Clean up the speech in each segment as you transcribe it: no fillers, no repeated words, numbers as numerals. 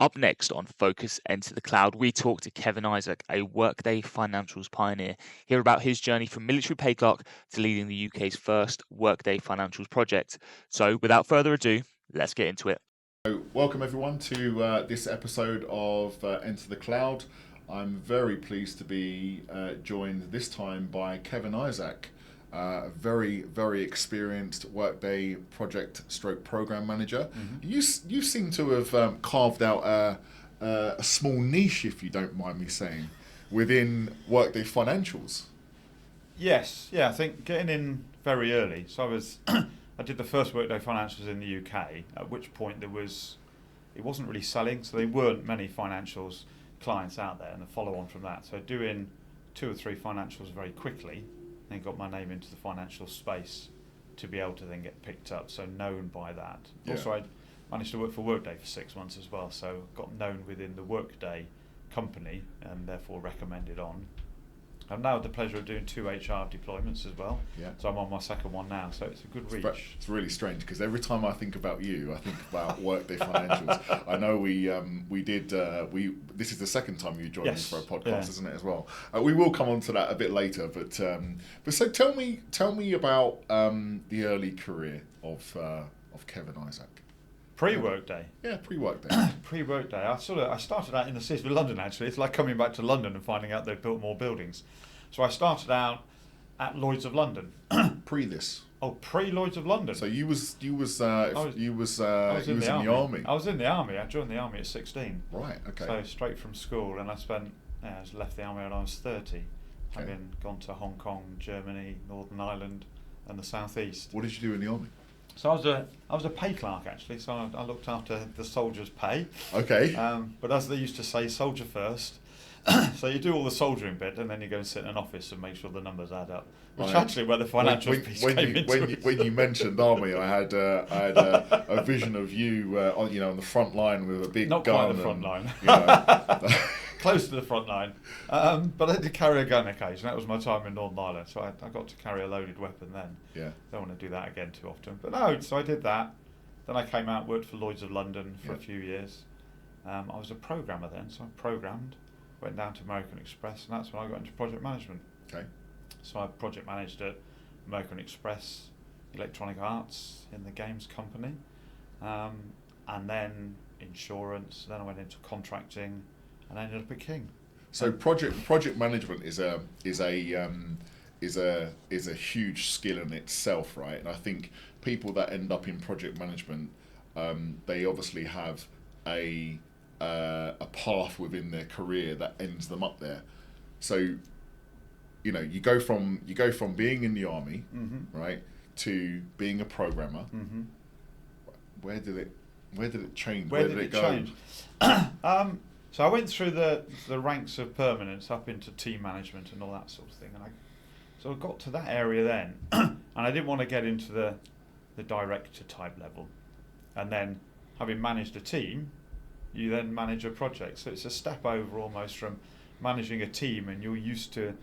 Up next on Focus Enter the Cloud, we talk to Kevin Isaac, a Workday Financials pioneer. Hear about his journey from military pay clerk to leading the UK's first Workday Financials project. So, without further ado, let's get into it. So, welcome everyone to this episode of Enter the Cloud. I'm very pleased to be joined this time by Kevin Isaac, a very experienced Workday project stroke program manager. You seem to have carved out a small niche, if you don't mind me saying, within Workday Financials. Yes, yeah, I think getting in very early. So I did the first Workday Financials in the UK, at which point it wasn't really selling, so there weren't many financials clients out there, and the follow on from that. So doing 2 or 3 financials very quickly, then got my name into the financial space to be able to then get picked up, so known by that. Yeah. Also, I managed to work for Workday for 6 months as well, so got known within the Workday company and therefore recommended on. I've now had the pleasure of doing 2 HR deployments as well. Yeah. So I'm on my second one now, so it's a good reach. It's really strange because every time I think about you, I think about Workday Financials. I know this is the second time you joined us for a podcast, isn't it, as well? We will come on to that a bit later, but so tell me about the early career of Kevin Isaac. Pre-Workday? Yeah, pre-Workday. Pre-Workday. I started out in the city of London, actually. It's like coming back to London and finding out they've built more buildings. So I started out at Lloyds of London. Pre this. Oh, pre-Lloyds of London. So you was in the army. I was in the army. I joined the army at 16. Right. Okay. So straight from school, and I left the army when I was 30, having gone to Hong Kong, Germany, Northern Ireland, and the southeast. What did you do in the army? So I was a pay clerk, actually. So I looked after the soldiers' pay. Okay. But as they used to say, soldier first. So you do all the soldiering bit, and then you go and sit in an office and make sure the numbers add up. Which actually, where the financial piece came into it. When you mentioned army, I had a vision of you, on the front line with a big Not gun. quite the front line. Close to the front line. But I did carry a gun occasionally. That was my time in Northern Ireland. So I got to carry a loaded weapon then. Yeah. Don't want to do that again too often. But no, so I did that. Then I came out, worked for Lloyds of London for a few years. I was a programmer then, so I programmed, went down to American Express, and that's when I got into project management. Okay. So I project managed at American Express, Electronic Arts in the games company, and then insurance. Then I went into contracting, and I ended up at King. So project management is a huge skill in itself, right? And I think people that end up in project management, they obviously have a path within their career that ends them up there. So, you go from being in the army, right, to being a programmer. Where did it change? Where did it go? Change? So I went through the ranks of permanence up into team management and all that sort of thing, and I got to that area then, and I didn't want to get into the director type level, and then having managed a team, you then manage a project. So it's a step over almost from managing a team, and you're used to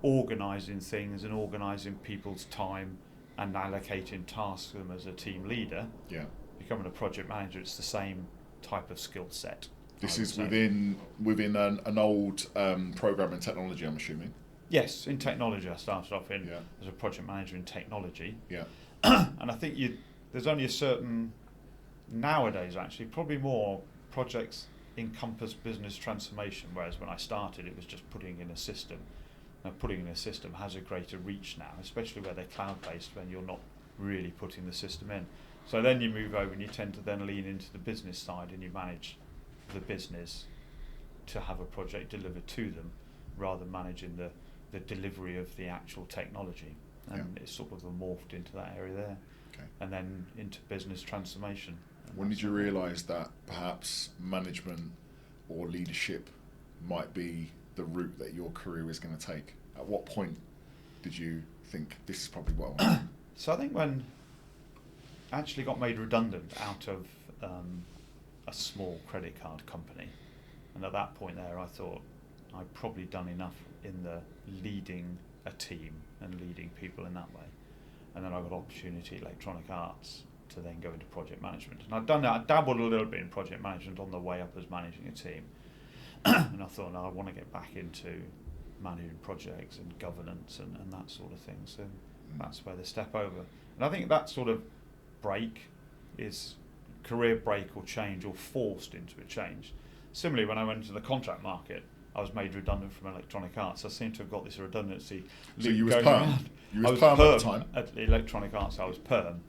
organising things and organising people's time and allocating tasks to them as a team leader. Yeah. Becoming a project manager, it's the same type of skill set. This is within an old program in technology, I'm assuming. Yes, in technology. I started off as a project manager in technology. Yeah. And I think there's only a certain, nowadays actually, probably more projects encompass business transformation, whereas when I started it was just putting in a system. Now putting in a system has a greater reach now, especially where they're cloud-based, when you're not really putting the system in. So then you move over and you tend to then lean into the business side, and you manage the business to have a project delivered to them, rather than managing the delivery of the actual technology. And it's sort of morphed into that area there. Okay. And then into business transformation. When did you realise that perhaps management or leadership might be the route that your career is going to take? At what point did you think this is probably what I want? So I think when I actually got made redundant out of a small credit card company, and at that point there I thought I'd probably done enough in the leading a team and leading people in that way. And then I got opportunity at Electronic Arts, to then go into project management. And I've done that. I dabbled a little bit in project management on the way up as managing a team. And I thought, no, I want to get back into managing projects and governance and that sort of thing. So that's where the step over. And I think that sort of break is career break or change or forced into a change. Similarly, when I went into the contract market, I was made redundant from Electronic Arts. I seem to have got this redundancy. So you was going perm? around. You was I was perm perm at the time? At Electronic Arts, I was perm.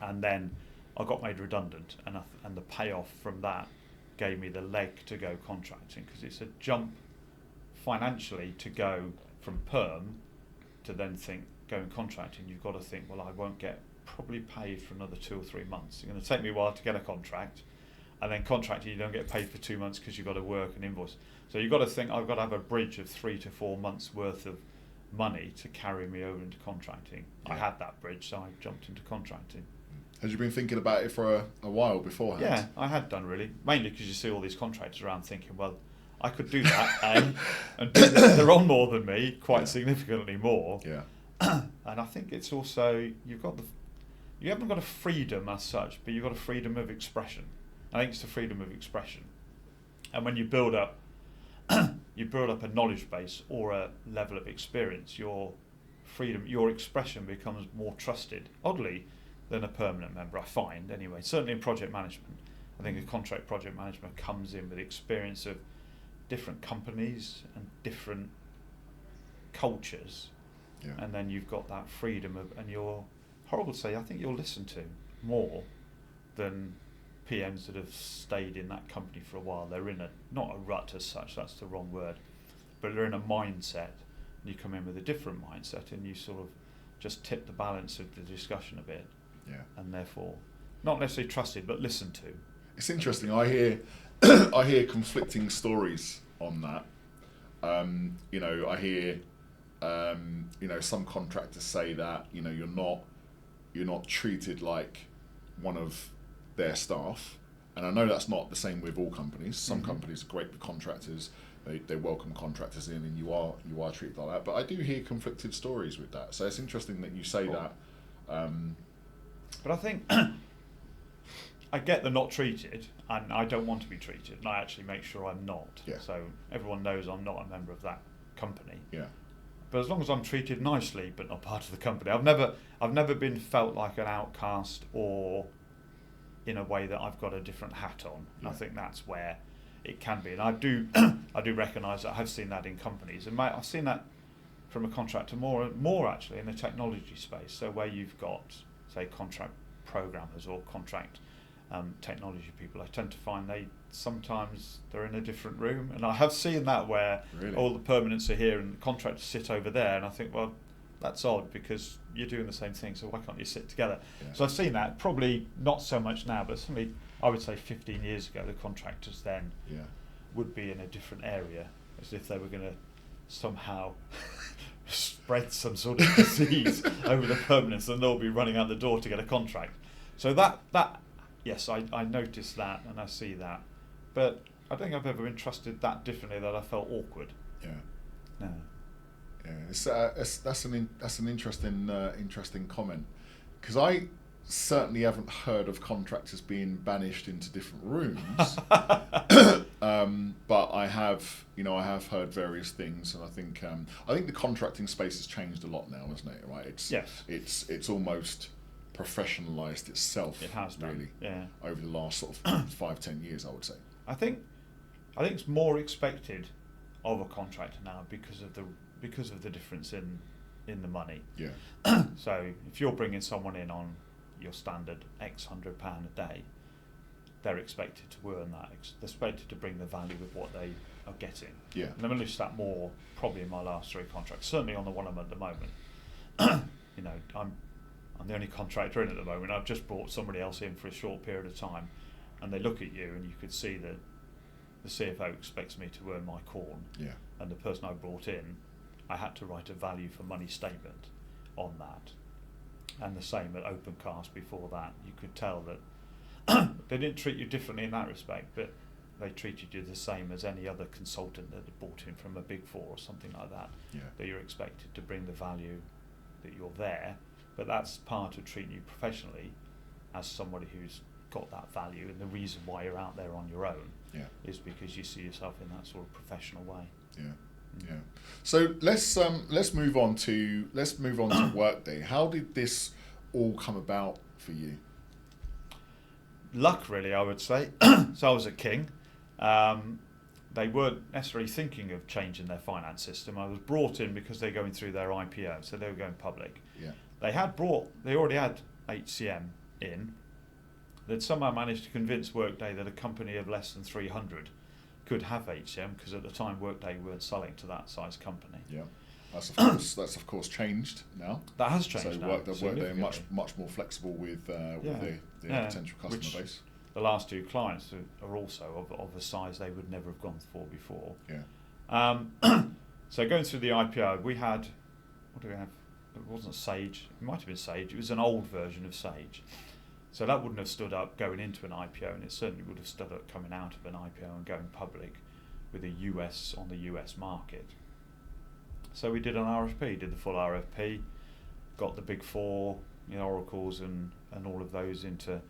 And then I got made redundant, and the payoff from that gave me the leg to go contracting, because it's a jump financially to go from perm to then think going contracting. You've got to think, well, I won't get probably paid for another 2 or 3 months. It's going to take me a while to get a contract, and then contracting you don't get paid for 2 months because you've got to work and invoice. So you've got to think, I've got to have a bridge of 3 to 4 months worth of money to carry me over into contracting. Yeah. I had that bridge, so I jumped into contracting. Had you been thinking about it for a while beforehand? Yeah, I had done, really. Mainly because you see all these contractors around thinking, well, I could do that, and they're on more than me, quite significantly more. Yeah. And I think it's also, you haven't got a freedom as such, but you've got a freedom of expression. I think it's the freedom of expression. And when you build up a knowledge base or a level of experience, your freedom, your expression becomes more trusted, oddly, than a permanent member, I find, anyway. Certainly in project management. I think a contract project management comes in with experience of different companies and different cultures. Yeah. And then you've got that freedom of, and you're, horrible to say, I think you're listened to more than PMs that have stayed in that company for a while. They're in not a rut as such, that's the wrong word, but they're in a mindset. And you come in with a different mindset, and you sort of just tip the balance of the discussion a bit. Yeah. And therefore, not necessarily trusted, but listened to. It's interesting. I hear conflicting stories on that. I hear some contractors say that you're not treated like one of their staff, and I know that's not the same with all companies. Some companies are great with contractors; they welcome contractors in, and you are treated like that. But I do hear conflicted stories with that. So it's interesting that you say that. But I think I get the not treated, and I don't want to be treated, and I actually make sure I'm not. Yeah. So everyone knows I'm not a member of that company. Yeah. But as long as I'm treated nicely, but not part of the company, I've never been felt like an outcast or in a way that I've got a different hat on. Yeah. I think that's where it can be, and I do recognise that. I have seen that in companies, and I've seen that from a contractor more actually in the technology space. So where you've got, say, contract programmers or contract technology people, I tend to find they're in a different room, and I have seen that where all the permanents are here and the contractors sit over there, and I think, well, that's odd because you're doing the same thing, so why can't you sit together? Yeah. So I've seen that, probably not so much now, but certainly I would say 15 years ago the contractors then would be in a different area, as if they were going to somehow spread some sort of disease over the permanents, and they'll be running out the door to get a contract. So that yes, I noticed that and I see that, but I don't think I've ever been trusted that differently that I felt awkward. Yeah. No. Yeah, that's an interesting comment, because I certainly haven't heard of contractors being banished into different rooms, but I have heard various things, and I think the contracting space has changed a lot now, hasn't it? Right? It's almost professionalised itself. It has done, really, over the last sort of 5-10 years, I would say. I think it's more expected of a contractor now because of the difference in the money. Yeah. So if you're bringing someone in on your standard X £100 a day, they're expected to earn that. They're expected to bring the value of what they are getting. Yeah. And I've noticed that more probably in my last 3 contracts. Certainly on the one I'm at the moment. I'm the only contractor in at the moment. I've just brought somebody else in for a short period of time, and they look at you and you could see that the CFO expects me to earn my corn. Yeah. And the person I brought in, I had to write a value for money statement on that. And the same at Opencast before that. You could tell that they didn't treat you differently in that respect, but they treated you the same as any other consultant that had bought in from a Big Four or something like that. Yeah. That you're expected to bring the value that you're there, but that's part of treating you professionally as somebody who's got that value, and the reason why you're out there on your own is because you see yourself in that sort of professional way. Yeah. So let's move on to Workday. How did this all come about for you? Luck, really, I would say. So I was at King. They weren't necessarily thinking of changing their finance system. I was brought in because they're going through their IPO, so they were going public. Yeah. They already had HCM in. They'd somehow managed to convince Workday that a company of less than 300 could have HCM, because at the time Workday weren't selling to that size company. Yeah. That's of course changed now. That has changed now. Workday are much more flexible with their potential customer base. The last two clients are also of a size they would never have gone for before. Yeah. So going through the IPO, we had, what do we have? It wasn't Sage. It might have been Sage. It was an old version of Sage. So that wouldn't have stood up going into an IPO, and it certainly would have stood up coming out of an IPO and going public with the US on the US market. So we did an RFP, did the full RFP, got the big four, Oracles and all of those into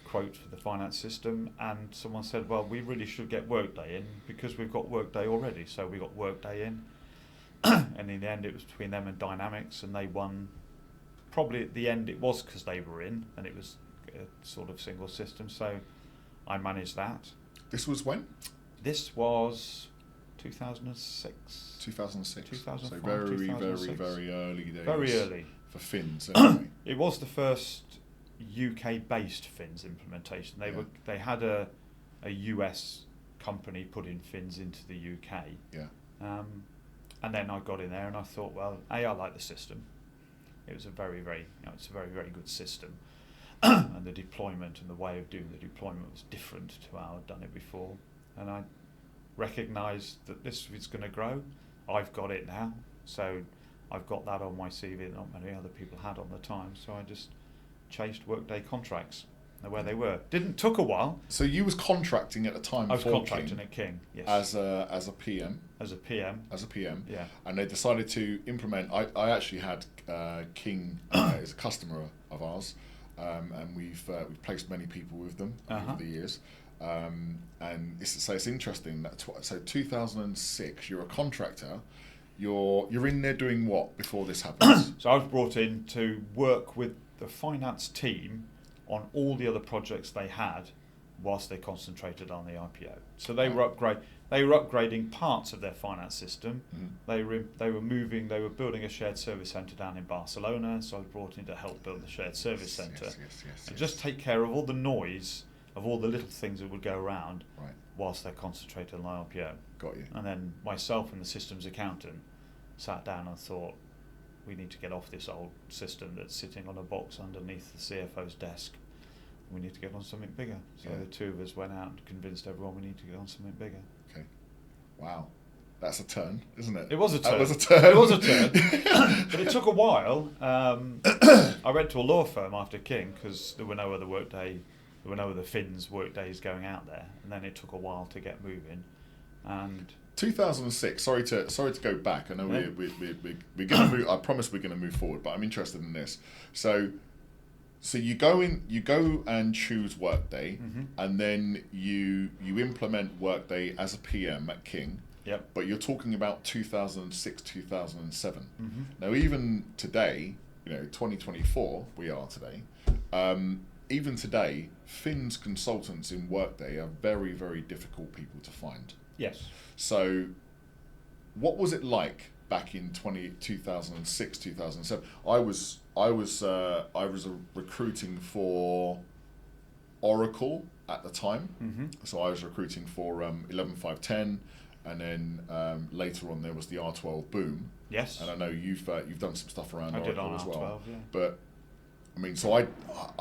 quote for the finance system, and someone said, well, we really should get Workday in because we've got Workday already. So we got Workday in, and in the end it was between them and Dynamics, and they won. Probably at the end it was because they were in, and it was a sort of single system, so I managed that. This was when? This was 2006. 2006. So 2005, very 2006. very early days. Very early. For Fins, anyway. It was the first UK-based Fins implementation. They had a US company putting Fins into the UK. Yeah. And then I got in there and I thought, well, I like the system. It was a very it's a very good system. And the deployment and the way of doing the deployment was different to how I'd done it before. And I recognised that this is going to grow. I've got it now, so I've got that on my CV that not many other people had on the time. So I just chased Workday contracts where they were. Took a while. So you was contracting at the time. I was contracting at King, yes. As a PM. As a PM. As a PM. Yeah. And they decided to implement. I actually had King as a customer of ours, and we've placed many people with them over the years. And it's interesting that so 2006, you're a contractor. You're in there doing what before this happens? So I was brought in to work with the finance team on all the other projects they had, whilst they concentrated on the IPO. So they were upgrading parts of their finance system. Mm-hmm. They were building a shared service centre down in Barcelona. So I was brought in to help build the shared service centre and just take care of all the noise of all the little things that would go around, whilst they concentrated on the IPO. Got you. And then myself and the systems accountant sat down and thought, we need to get off this old system that's sitting on a box underneath the CFO's desk. We need to get on something bigger. So the two of us went out and convinced everyone we need to get on something bigger. Okay. Wow. That's a turn, isn't it? It was a turn. That was a turn. It was a turn. But it took a while. I went to a law firm after King because there were no other Fins Workdays going out there. And then it took a while to get moving. And 2006. Sorry to go back. I know we're going to move. I promise we're going to move forward, but I'm interested in this. So you go and choose Workday, and then you implement Workday as a PM at King. Yep. But you're talking about 2006, 2007. Now, even today, 2024, we are today. Even today, Fins consultants in Workday are very, very difficult people to find. Yes. So, what was it like back in 2006, 2007? I was recruiting for Oracle at the time. So I was recruiting for 11.5.10, and then later on there was the R12 boom. Yes. And I know you've done some stuff around Oracle as well. R12, yeah. But I mean, so I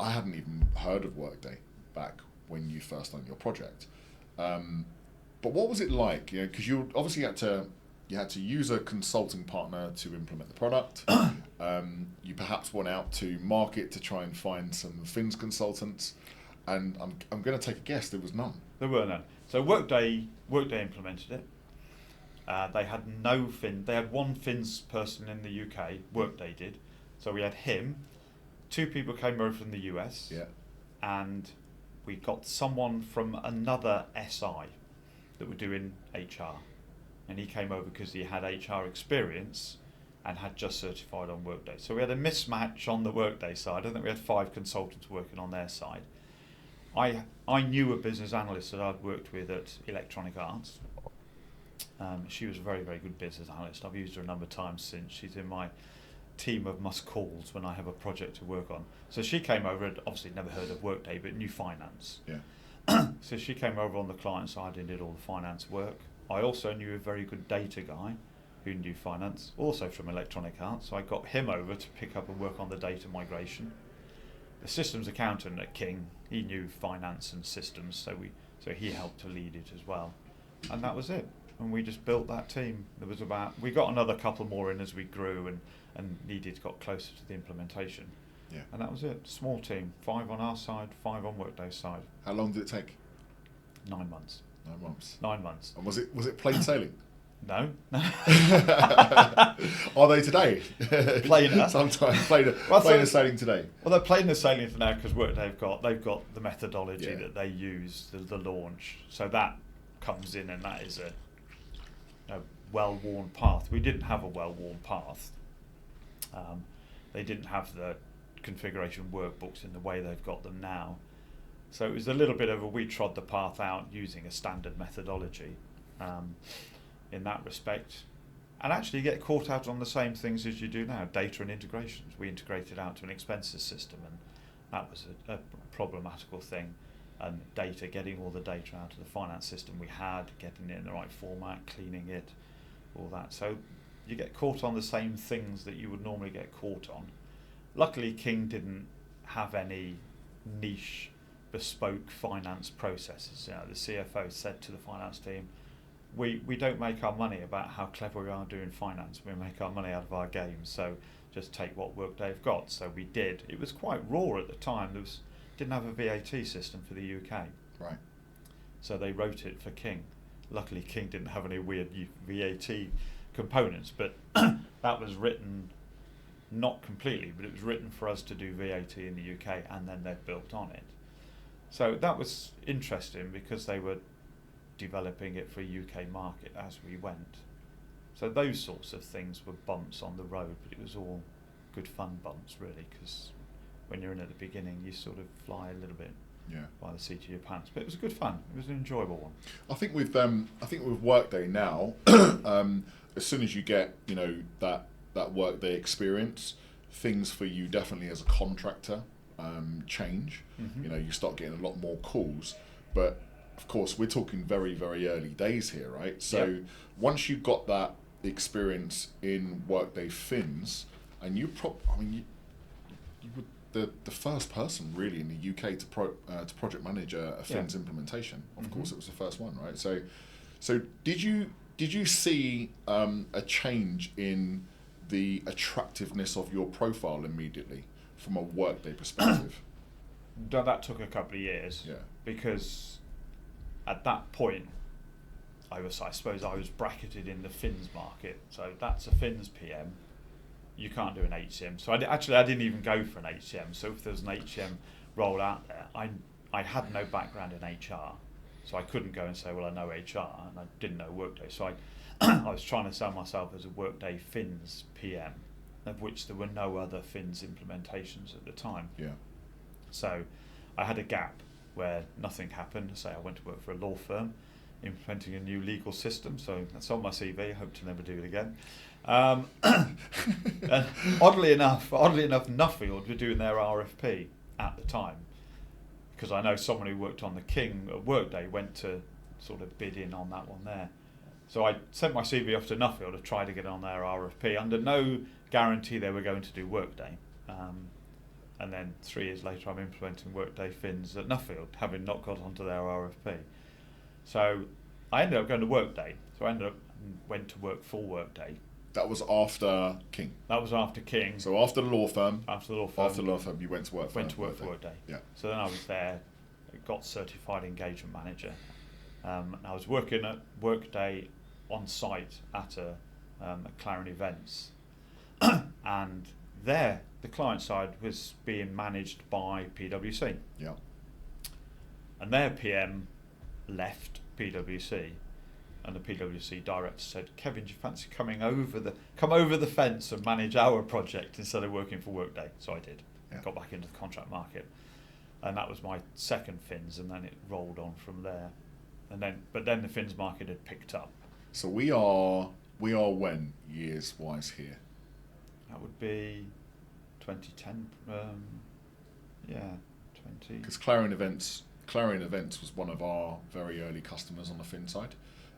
hadn't even heard of Workday back when you first done your project. But what was it like? Because you obviously had to use a consulting partner to implement the product. You perhaps went out to market to try and find some Fins consultants, and I'm going to take a guess there was none. There were none. So Workday implemented it. They had no Fin. They had one Fins person in the UK. Workday did. So we had him. Two people came over from the US. Yeah. and we got someone from another SI that were doing HR, and he came over because he had HR experience and had just certified on Workday. So we had a mismatch on the Workday side. I think we had 5 consultants working on their side. I knew a business analyst that I'd worked with at Electronic Arts. She was a very, very good business analyst. I've used her a number of times since. She's in my team of must calls when I have a project to work on. So she came over and obviously never heard of Workday but knew finance. Yeah. So she came over on the client side and did all the finance work. I also knew a very good data guy who knew finance, also from Electronic Arts. So I got him over to pick up and work on the data migration. The systems accountant at King, he knew finance and systems, so he helped to lead it as well. And that was it. And we just built that team. We got another couple more in as we grew and got closer to the implementation. Yeah. And that was it. Small team, 5 on our side, 5 on Workday's side. How long did it take? 9 months. 9 months. 9 months. And was it plain sailing? No. Are they today? Plainer. Sometimes plainer sailing today. Well, they're plainer sailing for now because Workday they've got the methodology that they use, the launch. So that comes in, and that is a well-worn path. We didn't have a well-worn path. They didn't have the configuration workbooks in the way they've got them now. So it was a little bit of we trod the path out using a standard methodology in that respect. And actually you get caught out on the same things as you do now, data and integrations. We integrated out to an expenses system, and that was a problematical thing. And data, getting all the data out of the finance system we had, getting it in the right format, cleaning it, all that. So you get caught on the same things that you would normally get caught on. Luckily, King didn't have any niche, bespoke finance processes. You know, the CFO said to the finance team, we don't make our money about how clever we are doing finance. We make our money out of our games. So just take what Workday have got. So we did. It was quite raw at the time. Didn't have a VAT system for the UK. Right. So they wrote it for King. Luckily, King didn't have any weird VAT components, but that was written, not completely, but it was written for us to do VAT in the UK, and then they built on it. So that was interesting because they were developing it for a UK market as we went. So those sorts of things were bumps on the road, but it was all good fun bumps really, because when you're in at the beginning you sort of fly a little bit by the seat of your pants. But it was good fun. It was an enjoyable one. I think with Workday now, as soon as you get that Workday experience, things for you definitely as a contractor change. Mm-hmm. You start getting a lot more calls, but of course we're talking very, very early days here, right? So once you got that experience in Workday Fins, and you were the first person really in the UK to project manage a Fins implementation. Of course, it was the first one, right? So did you see a change in the attractiveness of your profile immediately from a Workday perspective? That took a couple of years. Yeah. Because at that point, I suppose I was bracketed in the Fins market. So that's a Fins PM. You can't do an HCM. So I didn't even go for an HCM. So if there's an HCM role out there, I had no background in HR. So I couldn't go and say, well, I know HR, and I didn't know Workday. So I was trying to sell myself as a Workday Fins PM, of which there were no other Fins implementations at the time. Yeah. So I had a gap where nothing happened. Say I went to work for a law firm, implementing a new legal system. So that's on my CV. I hope to never do it again. And oddly enough, Nuffield were doing their RFP at the time, because I know someone who worked on the King at Workday went to sort of bid in on that one there. So I sent my CV off to Nuffield to try to get on their RFP under no guarantee they were going to do Workday. And then 3 years later I'm implementing Workday Fins at Nuffield, having not got onto their RFP. So I ended up going to Workday. So I went to work for Workday. That was after King. That was after King. So after the law firm. After the law firm, you went to work for Workday. Yeah. So then I was there, got certified engagement manager. And I was working at Workday on site at a Clarion events, and there the client side was being managed by PwC. Yeah. And their PM left PwC, and the PwC director said, "Kevin, do you fancy come over the fence and manage our project instead of working for Workday?" So I did. Yeah. Got back into the contract market, and that was my second Fins, and then it rolled on from there. But then the Fins market had picked up. So we are when years wise here? That would be 2010. 20. Because Clarion Events was one of our very early customers on the Fin side,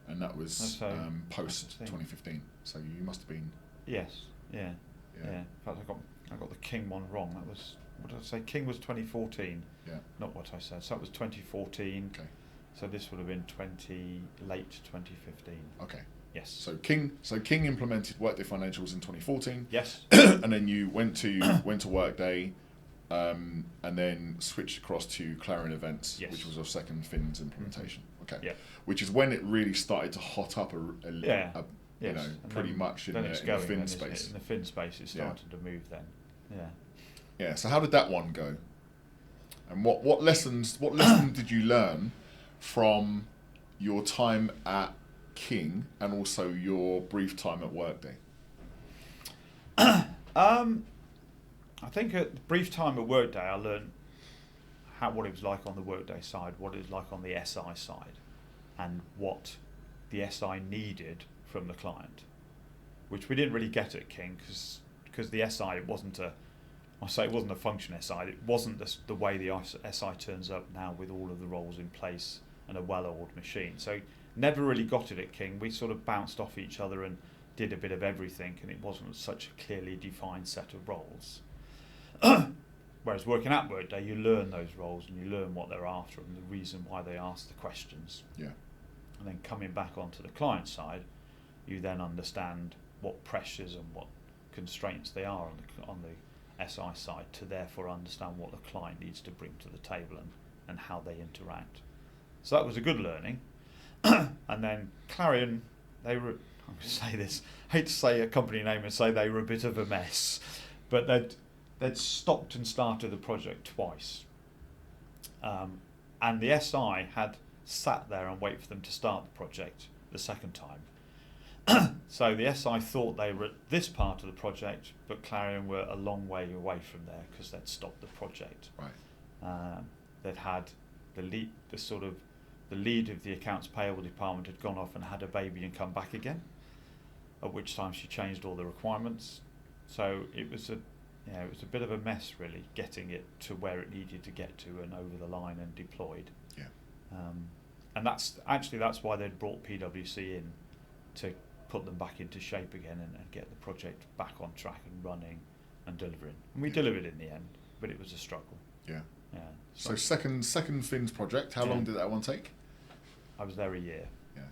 and that was post 2015. So you must have been. Yes. Yeah. In fact, I got the King one wrong. That was, what did I say? King was 2014. Yeah. Not what I said. So that was 2014. Okay. So this would have been late 2015. Okay. Yes. So King implemented Workday Financials in 2014. Yes. And then you went to Workday, and then switched across to Clarion Events, Yes. which was our second Fins implementation. Okay. Yeah. Which is when it really started to hot up Yes. pretty much in the Fin space. In the Fin space, it started to move then. Yeah. Yeah. So how did that one go? And what lessons did you learn from your time at King and also your brief time at Workday? I think at the brief time at Workday, I learned what it was like on the Workday side, what it was like on the SI side, and what the SI needed from the client, which we didn't really get at King because the SI it wasn't a function SI. It wasn't the way the SI turns up now with all of the roles in place and a well-oiled machine. So never really got it at King. We sort of bounced off each other and did a bit of everything, and it wasn't such a clearly defined set of roles. Whereas working at Workday, you learn those roles and you learn what they're after and the reason why they ask the questions. Yeah. And then coming back onto the client side, you then understand what pressures and what constraints they are on the SI side to therefore understand what the client needs to bring to the table and how they interact. So that was a good learning. And then Clarion, I'm going to say this, I hate to say a company name and say they were a bit of a mess, but they'd stopped and started the project twice. And the SI had sat there and waited for them to start the project the second time. So the SI thought they were at this part of the project, but Clarion were a long way away from there because they'd stopped the project. Right. They'd had the lead of the accounts payable department had gone off and had a baby and come back again, at which time she changed all the requirements. So it was a bit of a mess really, getting it to where it needed to get to and over the line and deployed. Yeah. And that's why they'd brought PwC in to put them back into shape again and get the project back on track and running and delivering. And we delivered in the end, but it was a struggle. Yeah. Yeah. So second Fins project, how long did that one take? I was there a year. Yeah.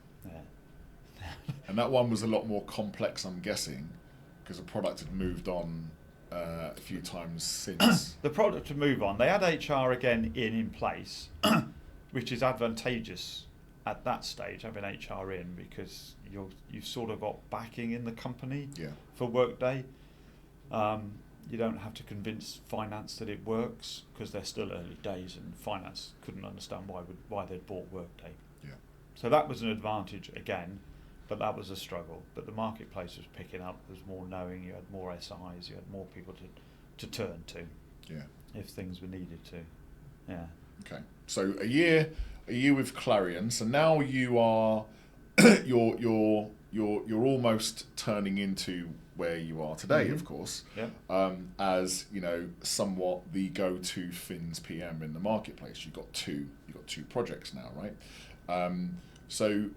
And that one was a lot more complex, I'm guessing, because the product had moved on a few times since. The product to move on. They had HR again in place, which is advantageous at that stage, having HR in, because you've sort of got backing in the company for Workday. You don't have to convince finance that it works because they're still early days and finance couldn't understand why they'd bought Workday. Yeah. So that was an advantage again, but that was a struggle. But the marketplace was picking up. There was more knowing. You had more SIs. You had more people to turn to. Yeah. If things were needed to. Yeah. Okay. So a year with Clarion. So now you are you're almost turning into where you are today, of course. Yeah. As somewhat the go-to Fins PM in the marketplace. You've got two projects now, right? So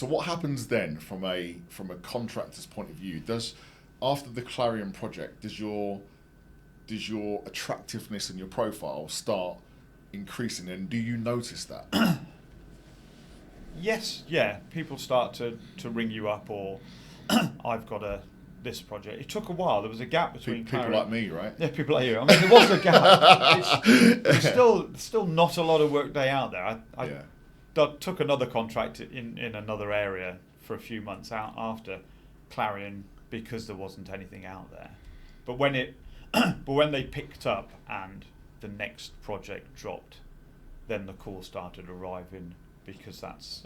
what happens then from a contractor's point of view? After the Clarion project, does your attractiveness and your profile start increasing, and do you notice that? Yes, yeah. People start to ring you up, or I've got this project. It took a while. There was a gap between people Clarion. like me, right? Yeah, people like you. I mean, there was a gap. There's still not a lot of Workday out there. I took another contract in another area for a few months out after Clarion because there wasn't anything out there. But when they picked up and the next project dropped, then the calls started arriving, because that's,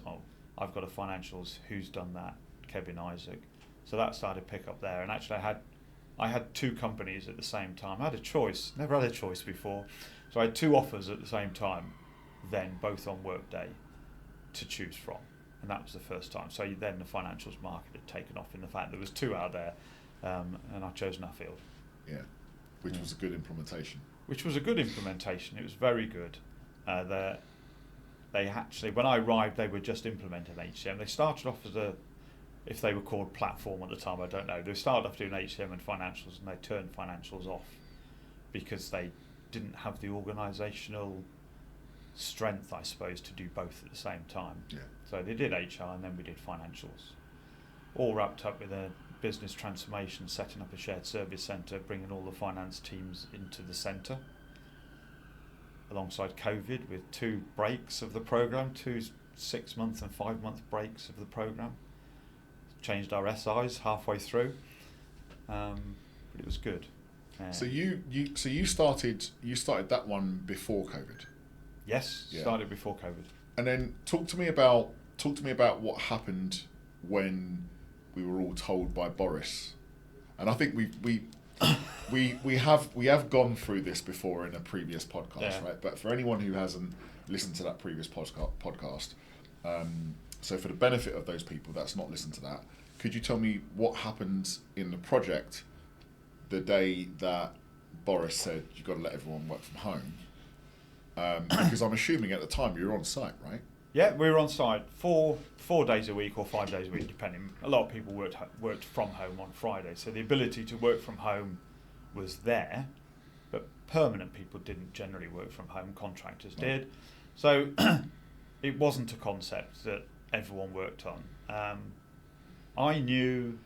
I've got a financials, who's done that? Kevin Isaac. So that started to pick up there. And actually I had two companies at the same time. I had a choice, never had a choice before. So I had two offers at the same time, then both on Workday to choose from. And that was the first time. So then the financials market had taken off in the fact there was two out there, and I chose Nuffield. Yeah, which was a good implementation. Which was a good implementation. It was very good. They actually, when I arrived, they were just implementing HCM. They started off as if they were called platform at the time, I don't know. They started off doing HCM and financials, and they turned financials off because they didn't have the organisational strength, I suppose, to do both at the same time. Yeah. So they did HR, and then we did financials. All wrapped up with a business transformation, setting up a shared service centre, bringing all the finance teams into the centre, alongside COVID, with 2 breaks of the programme, 2 6-month and 5-month breaks of the programme. Changed our SIs halfway through, but it was good. So you started that one before COVID. Yes, Yeah. started before COVID. And then talk to me about what happened when we were all told by Boris. And I think we have gone through this before in a previous podcast, Yeah. right? But for anyone who hasn't listened to that previous podcast, so for the benefit of those people that's not listened to that, could you tell me what happened in the project the day that Boris said you've got to let everyone work from home? Because I'm assuming at the time you were on site, right? Yeah, we were on site 4 days a week or 5 days a week, depending. A lot of people worked from home on Friday, so the ability to work from home was there, but permanent people didn't generally work from home. Contractors did, so it wasn't a concept that everyone worked on. I knew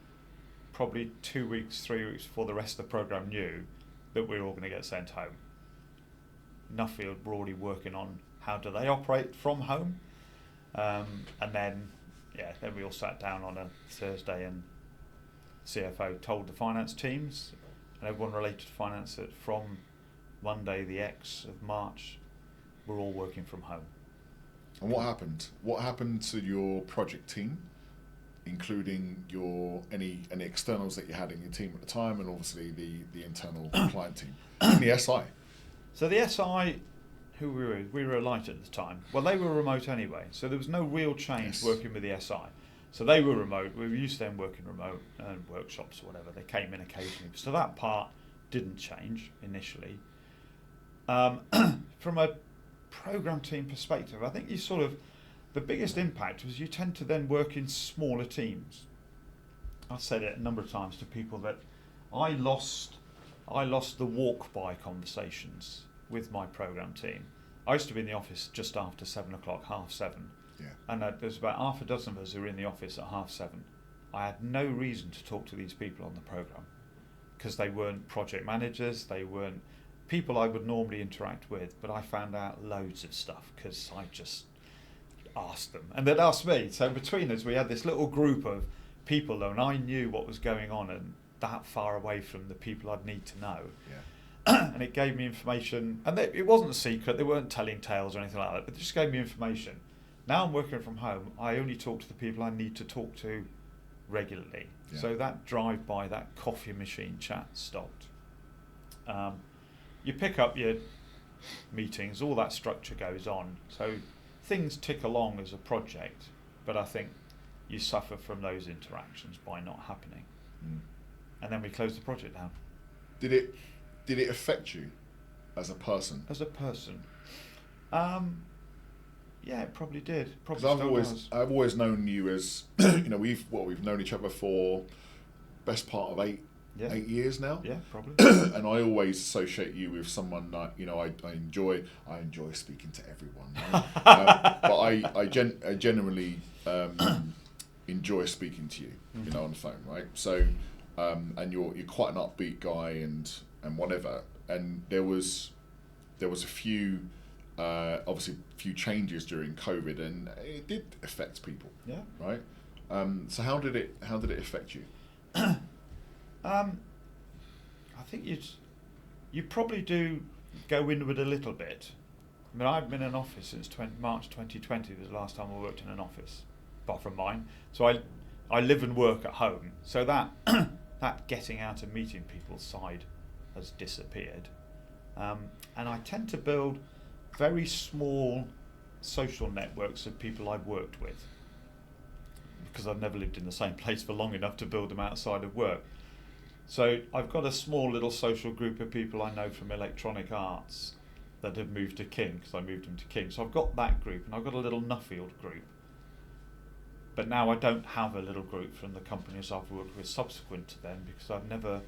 probably 2 weeks, 3 weeks before the rest of the programme knew that we were all going to get sent home. Nuffield were already working on how do they operate from home, and then we all sat down on a Thursday, and CFO told the finance teams and everyone related to finance that from Monday the X of March we're all working from home. And what happened? What happened to your project team, including any externals that you had in your team at the time, and obviously the internal client team, and the SI? So the SI, who we were a light at the time. Well, they were remote anyway, so there was no real change working with the SI. So they were remote. We were used to them working remote and workshops or whatever. They came in occasionally. So that part didn't change initially. From a program team perspective, I think the biggest impact was you tend to then work in smaller teams. I've said it a number of times to people that I lost the walk-by conversations with my program team. I used to be in the office just after 7 o'clock, 7:30. Yeah. And there's about half a dozen of us who were in the office at 7:30. I had no reason to talk to these people on the program because they weren't project managers, they weren't people I would normally interact with, but I found out loads of stuff because I just asked them and they'd ask me. So between us we had this little group of people, and I knew what was going on and that far away from the people I'd need to know. Yeah. And it gave me information, and it wasn't a secret, they weren't telling tales or anything like that, but it just gave me information. Now I'm working from home, I only talk to the people I need to talk to regularly. Yeah. So that drive-by, that coffee machine chat stopped. You pick up your meetings, all that structure goes on, so things tick along as a project, but I think you suffer from those interactions by not happening. And then we closed the project down. Did it affect you as a person? As a person, yeah, it probably did. Because I've always known you as we've known each other for best part of 8 years now. Yeah, probably. And I always associate you with someone that I enjoy speaking to everyone, right? But I genuinely enjoy speaking to you, on the phone, right? So, and you're quite an upbeat guy and whatever. And there was a few few changes during COVID, and it did affect people. Yeah. Right. So how did it affect you? I think you probably do go inward a little bit, I mean, I've been in an office since March 2020 was the last time I worked in an office, apart from mine. So I live and work at home. So that that getting out and meeting people side has disappeared. And I tend to build very small social networks of people I've worked with, because I've never lived in the same place for long enough to build them outside of work. So I've got a small little social group of people I know from electronic arts that have moved to King, because I moved them to King. So I've got that group, and I've got a little Nuffield group. But now I don't have a little group from the companies I've worked with subsequent to them, because I've never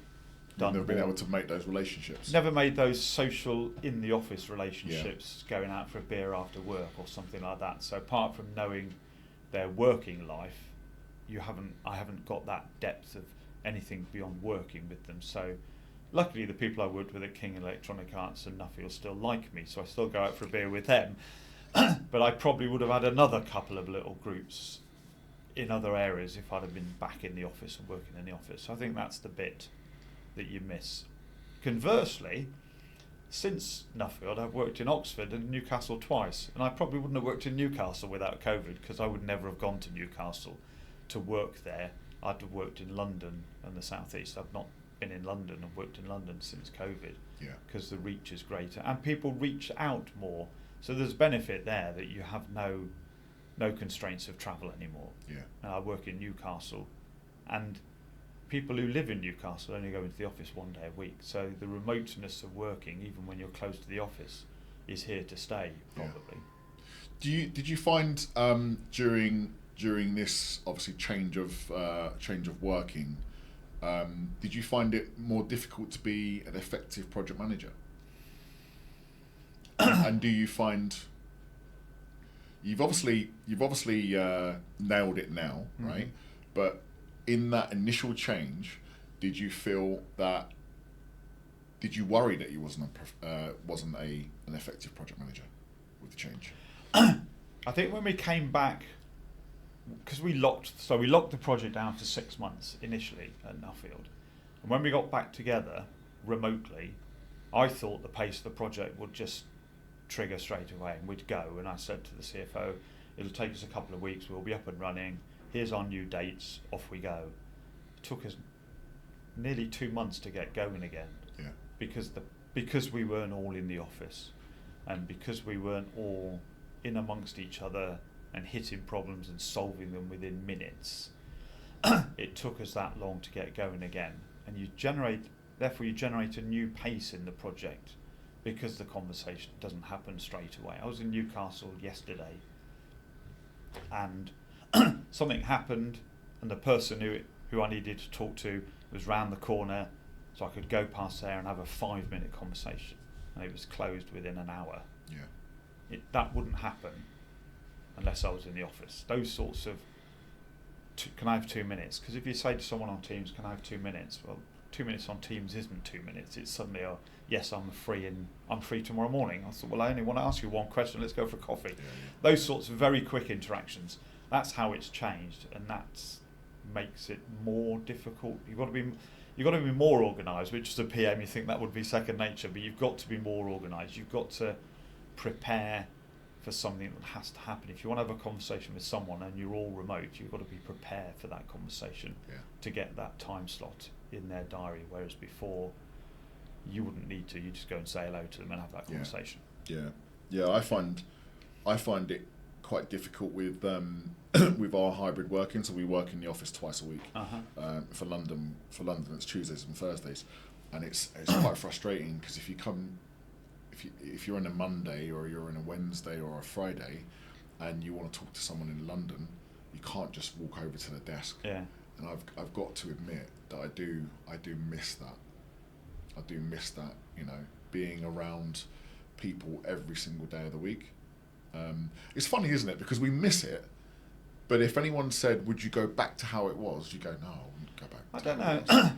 been able to make those relationships. Never made those social in the office relationships, going out for a beer after work or something like that. So apart from knowing their working life, I haven't got that depth of anything beyond working with them. So luckily the people I worked with at King Electronic Arts and Nuffield still like me, so I still go out for a beer with them. But I probably would have had another couple of little groups in other areas if I'd have been back in the office and working in the office. So I think that's the bit that you miss. Conversely, since Nuffield, I've worked in Oxford and Newcastle twice, and I probably wouldn't have worked in Newcastle without COVID, because I would never have gone to Newcastle to work there. I'd have worked in London and the South East. I've not been in London and worked in London since COVID, because the reach is greater and people reach out more. So there's benefit there that you have no constraints of travel anymore. I work in Newcastle, and people who live in Newcastle only go into the office one day a week. So the remoteness of working, even when you're close to the office, is here to stay, probably. Did you find during this obviously change of working, did you find it more difficult to be an effective project manager? And do you find you've obviously nailed it now, right? But in that initial change, did you worry that you wasn't an effective project manager with the change? I think when we came back, because we locked the project down for 6 months initially at Nuffield, and when we got back together remotely, I thought the pace of the project would just trigger straight away and we'd go. And I said to the CFO, it'll take us a couple of weeks, we'll be up and running, here's our new dates, off we go. It took us nearly 2 months to get going again, because we weren't all in the office, and because we weren't all in amongst each other and hitting problems and solving them within minutes. It took us that long to get going again, and you generate a new pace in the project, because the conversation doesn't happen straight away. I was in Newcastle yesterday, and something happened, and the person who I needed to talk to was round the corner, so I could go past there and have a 5-minute conversation, and it was closed within an hour. That wouldn't happen unless I was in the office. Those sorts of, can I have 2 minutes? Because if you say to someone on Teams, can I have 2 minutes? Well, 2 minutes on Teams isn't 2 minutes. It's suddenly, yes, I'm free tomorrow morning. I thought, well, I only want to ask you one question. Let's go for coffee. Those sorts of very quick interactions. That's how it's changed, and that makes it more difficult. You've got to be more organised. Which as a PM, you think that would be second nature, but you've got to be more organised. You've got to prepare for something that has to happen. If you want to have a conversation with someone and you're all remote, you've got to be prepared for that conversation to get that time slot in their diary, whereas before you wouldn't need to. You just go and say hello to them and have that conversation. I find it quite difficult with with our hybrid working. So we work in the office twice a week. For London it's Tuesdays and Thursdays, and it's quite frustrating, because if you're in a Monday or you're in a Wednesday or a Friday and you want to talk to someone in London, you can't just walk over to the desk. And I've got to admit that I do miss that. I do miss that, being around people every single day of the week. It's funny, isn't it? Because we miss it, but if anyone said, would you go back to how it was? You go, no, I wouldn't go back. I don't know.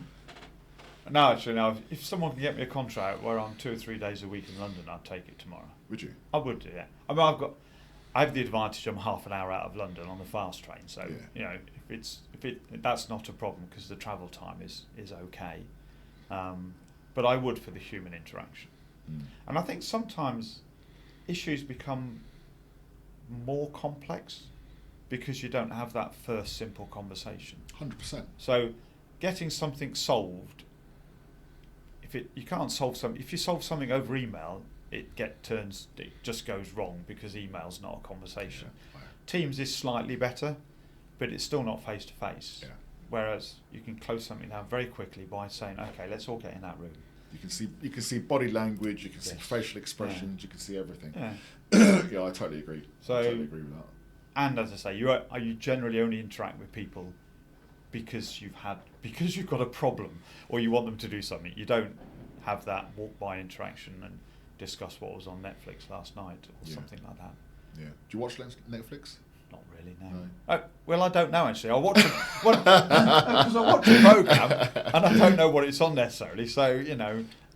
No, actually, no. If someone can get me a contract where I'm 2 or 3 days a week in London, I'd take it tomorrow. Would you? I would do, yeah. I mean, I have the advantage I'm half an hour out of London on the fast train, so that's not a problem, because the travel time is okay. But I would for the human interaction. And I think sometimes issues become more complex because you don't have that first simple conversation. 100%. So getting something solved, you can't solve something, if you solve something over email, it just goes wrong because email's not a conversation. Yeah. Teams is slightly better, but it's still not face to face. Yeah. Whereas you can close something down very quickly by saying, okay, let's all get in that room. You can see body language, you can see Yes. facial expressions, you can see everything. Yeah. Yeah, I totally agree. So, I totally agree with that. And as I say, you generally only interact with people because you've got a problem or you want them to do something. You don't have that walk by interaction and discuss what was on Netflix last night or something like that. Yeah. Do you watch Netflix? Not really, no. No. Well, I don't know actually. I watch because I watch a program and I don't know what it's on necessarily. So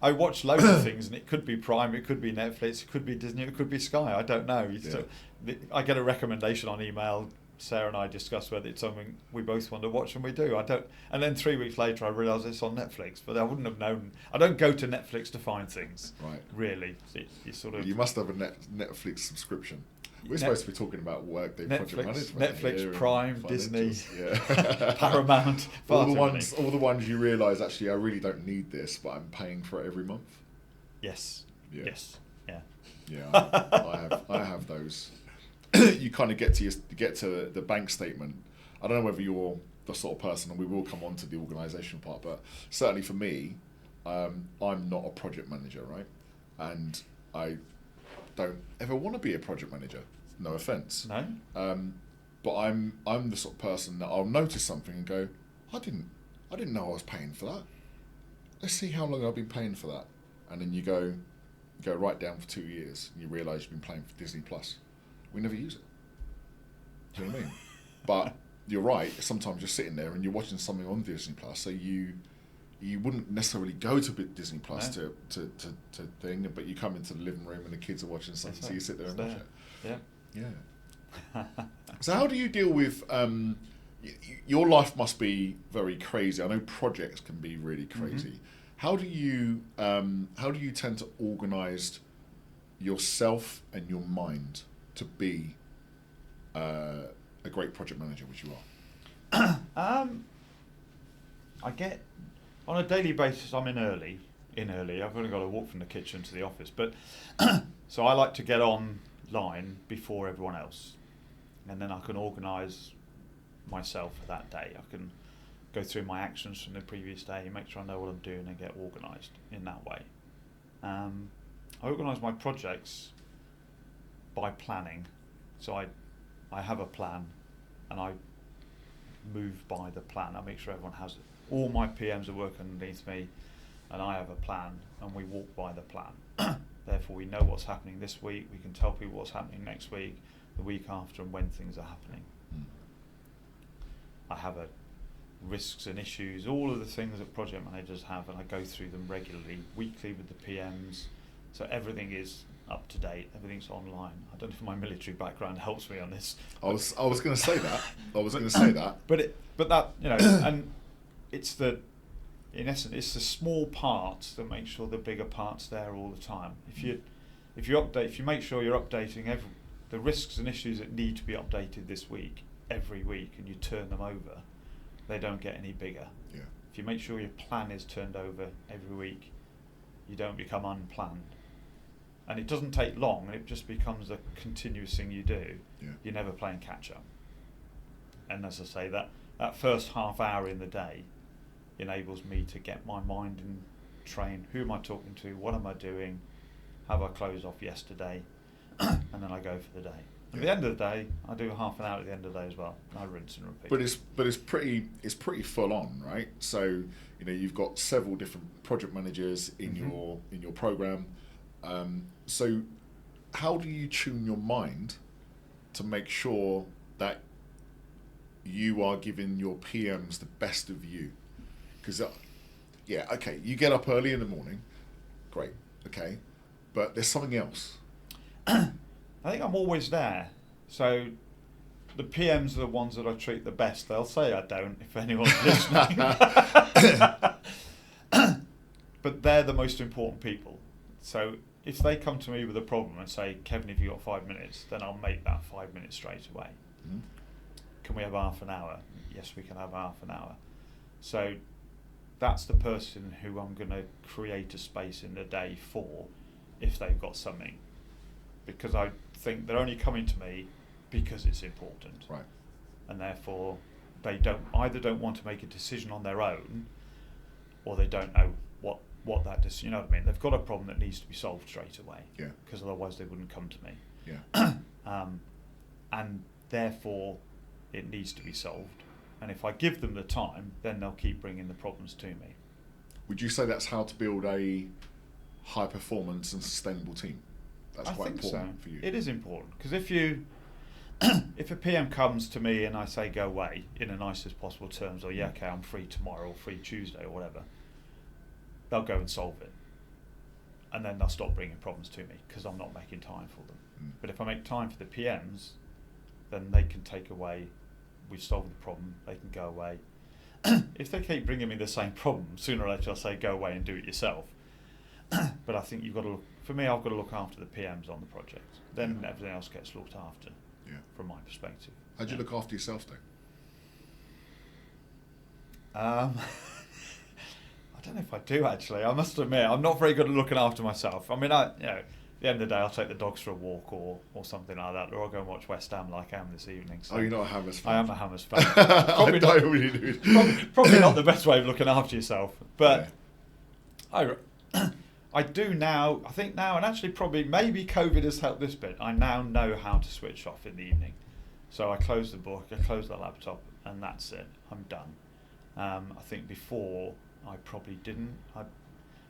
I watch loads of things, and it could be Prime, it could be Netflix, it could be Disney, it could be Sky. I don't know. I get a recommendation on email. Sarah and I discuss whether it's something we both want to watch, and we do. And then 3 weeks later, I realise it's on Netflix, but I wouldn't have known. I don't go to Netflix to find things. Right. Really, you sort of. You must have a Netflix subscription. We're supposed to be talking about Workday project management. Netflix, Prime, Disney, yeah. Paramount. all the ones you realise actually I really don't need this, but I'm paying for it every month. Yes. Yeah. Yes. Yeah. Yeah. I have those. You kind of get to the bank statement. I don't know whether you're the sort of person, and we will come on to the organisational part, but certainly for me, I'm not a project manager, right? And I don't ever want to be a project manager. No offence. No. But I'm the sort of person that I'll notice something and go, I didn't know I was paying for that. Let's see how long I've been paying for that. And then you go right down for 2 years, and you realise you've been paying for Disney Plus. We never use it. Do you know what I mean? But you're right. Sometimes you're sitting there and you're watching something on Disney Plus, so you wouldn't necessarily go to Disney Plus to thing, but you come into the living room and the kids are watching something, so you sit there and watch it. Yeah. So how do you deal with your life? Must be very crazy. I know projects can be really crazy. Mm-hmm. How do you tend to organise yourself and your mind to be a great project manager, which you are? I get on a daily basis. I'm in early. I've only got to walk from the kitchen to the office, but so I like to get online before everyone else, and then I can organise myself for that day. I can go through my actions from the previous day, make sure I know what I'm doing, and get organised in that way. I organise my projects by planning. So I have a plan, and I move by the plan. I make sure everyone has it. All my PMs are working underneath me, and I have a plan, and we walk by the plan. Therefore, we know what's happening this week. We can tell people what's happening next week, the week after, and when things are happening. I have risks and issues, all of the things that project managers have, and I go through them regularly, weekly with the PMs. So everything is up to date. Everything's online. I don't know if my military background helps me on this. I was going to say that. But that and it's in essence it's the small parts that make sure the bigger parts there all the time. If you make sure you're updating the risks and issues that need to be updated this week every week, and you turn them over, they don't get any bigger. Yeah. If you make sure your plan is turned over every week, you don't become unplanned. And it doesn't take long, and it just becomes a continuous thing you do. Yeah. You're never playing catch up. And as I say, that first half hour in the day enables me to get my mind in train. Who am I talking to? What am I doing? Have I closed off yesterday? And then I go for the day. At the end of the day, I do half an hour at the end of the day as well. I rinse and repeat. But it's pretty full on, right? So you've got several different project managers in your program. So how do you tune your mind to make sure that you are giving your PMs the best of you? Because you get up early in the morning, great, okay, but there's something else. I think I'm always there. So the PMs are the ones that I treat the best. They'll say I don't, if anyone's listening. But they're the most important people. So if they come to me with a problem and say, Kevin, have you got 5 minutes, then I'll make that 5 minutes straight away. Mm-hmm. Can we have half an hour? Yes, we can have half an hour. So that's the person who I'm going to create a space in the day for if they've got something. Because I think they're only coming to me because it's important. Right. And therefore they either don't want to make a decision on their own, or they don't know what that decision, you know what I mean? They've got a problem that needs to be solved straight away. Yeah. Because otherwise they wouldn't come to me. Yeah. And therefore it needs to be solved. And if I give them the time, then they'll keep bringing the problems to me. Would you say that's how to build a high performance and sustainable team? That's quite important for you. It is important, because if a PM comes to me and I say go away in the nicest possible terms, or okay, I'm free tomorrow or free Tuesday or whatever, they'll go and solve it, and then they'll stop bringing problems to me because I'm not making time for them. But if I make time for the PMs, then they can take away. We've solved the problem. They can go away. If they keep bringing me the same problem, sooner or later I'll say go away and do it yourself. But I think you've got to look. For me, I've got to look after the PMs on the project. Then everything else gets looked after. Yeah. From my perspective. How do you look after yourself, though? I don't know if I do, actually. I must admit, I'm not very good at looking after myself. I mean, at the end of the day, I'll take the dogs for a walk or something like that, or I'll go and watch West Ham like I am this evening. So you're not a Hammers fan? I am a Hammers fan. Probably not the best way of looking after yourself. But I do now, I think now, and actually probably maybe COVID has helped this bit, I now know how to switch off in the evening. So I close the book, I close the laptop, and that's it. I'm done. I think before I probably didn't.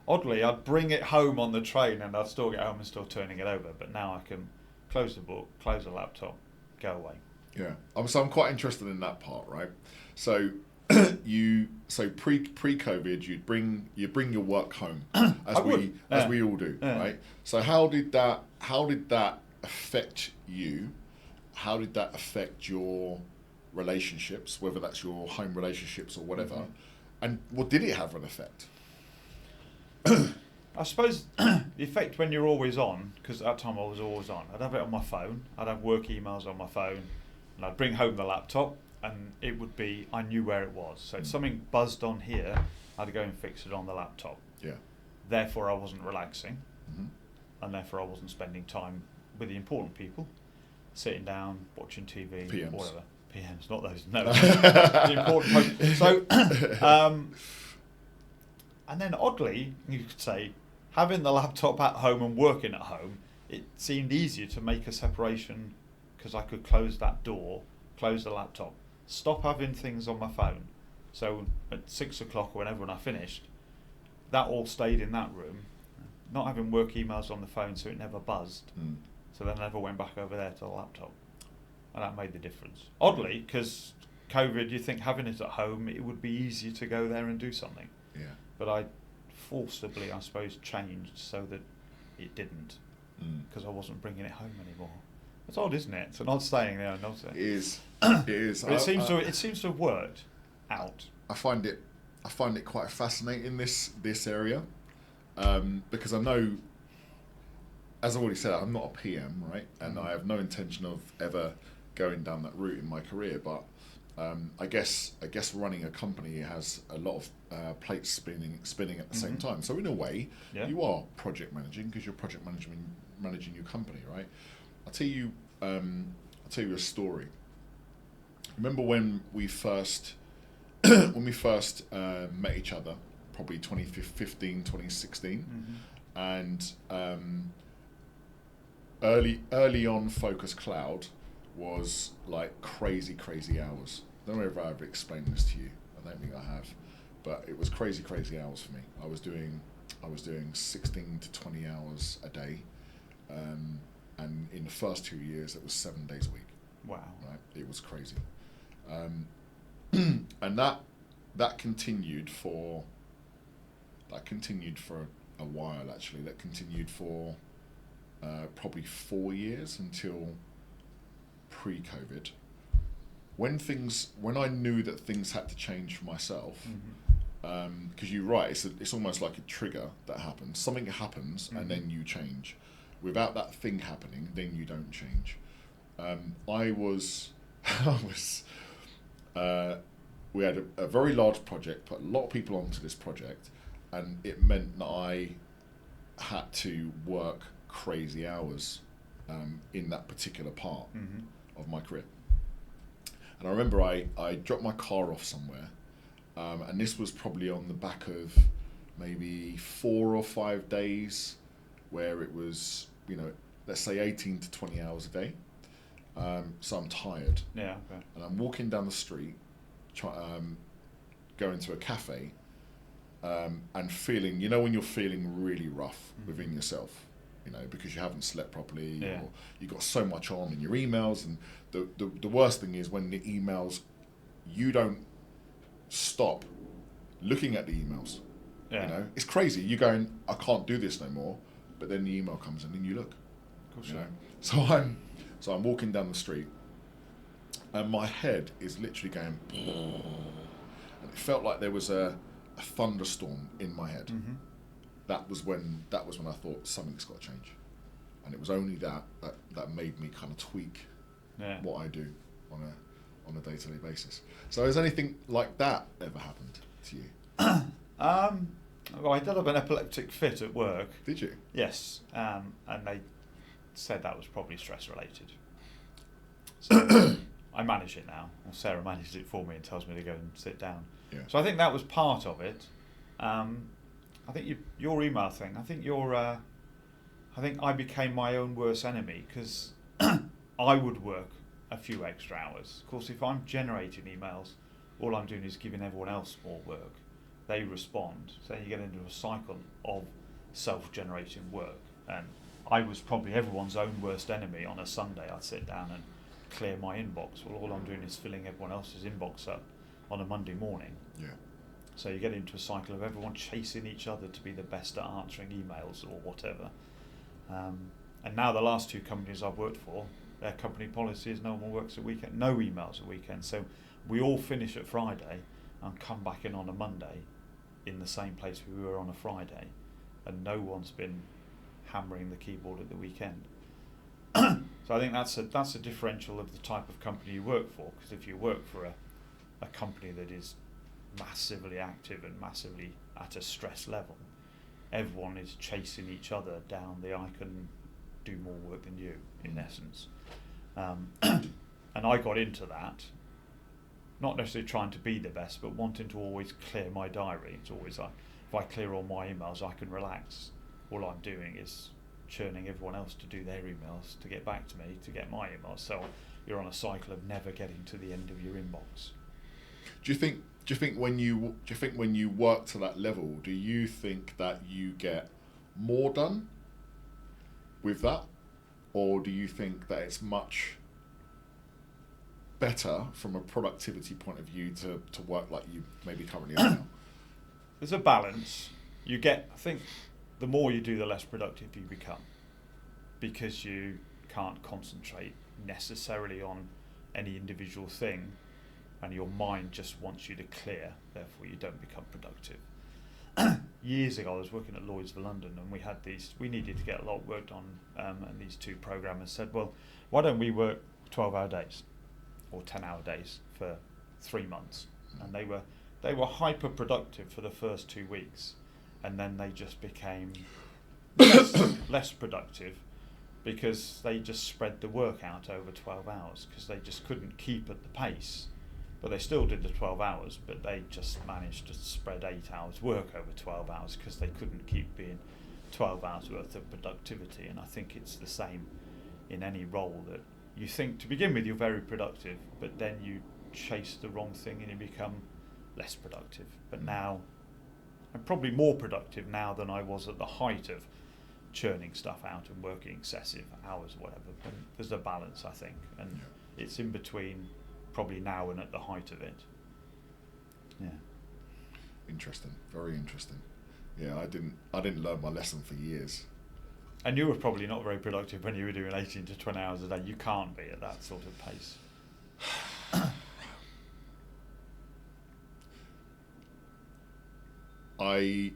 Oddly, I'd bring it home on the train and I'd still get home and still turning it over. But now I can close the book, close the laptop, go away. Yeah. So I'm quite interested in that part, right? So pre-COVID, you'd bring your work home, as we all do, right? So how did that affect you? How did that affect your relationships, whether that's your home relationships or whatever? Mm-hmm. And what did it have an effect? I suppose the effect when you're always on, because at that time I was always on, I'd have it on my phone, I'd have work emails on my phone, and I'd bring home the laptop, and it would be, I knew where it was. So if something buzzed on here, I'd go and fix it on the laptop. Yeah. Therefore I wasn't relaxing, and therefore I wasn't spending time with the important people, sitting down, watching TV, PMs. Whatever. PMs, not those, no. The important people. So, and then oddly, you could say, having the laptop at home and working at home, it seemed easier to make a separation because I could close that door, close the laptop, stop having things on my phone. So at 6 o'clock or whenever when I finished, that all stayed in that room, not having work emails on the phone so it never buzzed. So then I never went back over there to the laptop. And that made the difference. Oddly, because COVID, you think having it at home, it would be easier to go there and do something. Yeah. But I forcibly, I suppose, changed so that it didn't, because I wasn't bringing it home anymore. It's odd, isn't it? It's an odd saying there. It is. It is. But it seems to have worked out. I find it quite fascinating, this area, because I know, as I've already said, I'm not a PM, right? And I have no intention of ever going down that route in my career. But I guess running a company has a lot of plates spinning at the same time. So in a way, you are project managing because you're project managing your company, right? I'll tell you a story. Remember when we first met each other, probably 2015, 2016, and early on Focus Cloud was like crazy hours. I don't know if I ever explained this to you. I don't think I have, but it was crazy hours for me. I was doing 16 to 20 hours a day, and in the first 2 years it was 7 days a week. Wow! Right, it was crazy, and that continued for a while. Actually, that continued for probably 4 years until pre-COVID. When I knew that things had to change for myself, Because you're right, it's almost like a trigger that happens. Something happens, and then you change. Without that thing happening, then you don't change. I was, we had a very large project, put a lot of people onto this project, and it meant that I had to work crazy hours in that particular part of my career. And I remember I dropped my car off somewhere, and this was probably on the back of maybe 4 or 5 days where it was, let's say 18 to 20 hours a day. So I'm tired. Yeah. Okay. And I'm walking down the street, going to a cafe, and feeling, when you're feeling really rough within yourself, because you haven't slept properly, or you've got so much on in your emails, and the worst thing is when the emails, you don't stop looking at the emails. Yeah. It's crazy. You're going, I can't do this no more, but then the email comes and then you look. Of course. So I'm walking down the street, and my head is literally going, and it felt like there was a thunderstorm in my head. That was when I thought something's got to change, and it was only that made me kind of tweak what I do on a day-to-day basis. So has anything like that ever happened to you? Well, I did have an epileptic fit at work. Did you? Yes, and they said that was probably stress related. So I manage it now, or Sarah manages it for me and tells me to go and sit down. Yeah. So I think that was part of it. I think your email thing. I think I became my own worst enemy because I would work a few extra hours. Of course, if I'm generating emails, all I'm doing is giving everyone else more work. They respond, so you get into a cycle of self-generating work. And I was probably everyone's own worst enemy. On a Sunday, I'd sit down and clear my inbox. Well, all I'm doing is filling everyone else's inbox up on a Monday morning. Yeah. So you get into a cycle of everyone chasing each other to be the best at answering emails or whatever. And now the last 2 companies I've worked for, their company policy is no one works at weekend, no emails at weekend. So we all finish at Friday and come back in on a Monday in the same place we were on a Friday, and no one's been hammering the keyboard at the weekend. So I think that's a differential of the type of company you work for, because if you work for a company that is massively active and massively at a stress level, everyone is chasing each other down I can do more work than you, in essence. And I got into that, not necessarily trying to be the best, but wanting to always clear my diary. It's always like, if I clear all my emails, I can relax. All I'm doing is churning everyone else to do their emails, to get back to me, to get my emails. So you're on a cycle of never getting to the end of your inbox. Do you think when you work to that level, do you think that you get more done with that, or do you think that it's much better from a productivity point of view to work like you maybe currently are now? There's a balance. I think the more you do, the less productive you become, because you can't concentrate necessarily on any individual thing, and your mind just wants you to clear, therefore you don't become productive. Years ago I was working at Lloyds for London, and we needed to get a lot of work done, and these 2 programmers said, well, why don't we work 12-hour days or 10-hour days for 3 months? And they were hyper productive for the first 2 weeks, and then they just became less productive because they just spread the work out over 12 hours because they just couldn't keep at the pace. But they still did the 12 hours, but they just managed to spread 8 hours work over 12 hours because they couldn't keep being 12 hours worth of productivity. And I think it's the same in any role, that you think to begin with you're very productive, but then you chase the wrong thing and you become less productive. But now I'm probably more productive now than I was at the height of churning stuff out and working excessive hours or whatever. But there's a balance, I think, and it's in between probably now and at the height of it. Yeah. Interesting, very interesting. Yeah, I didn't learn my lesson for years. And you were probably not very productive when you were doing 18 to 20 hours a day. You can't be at that sort of pace. I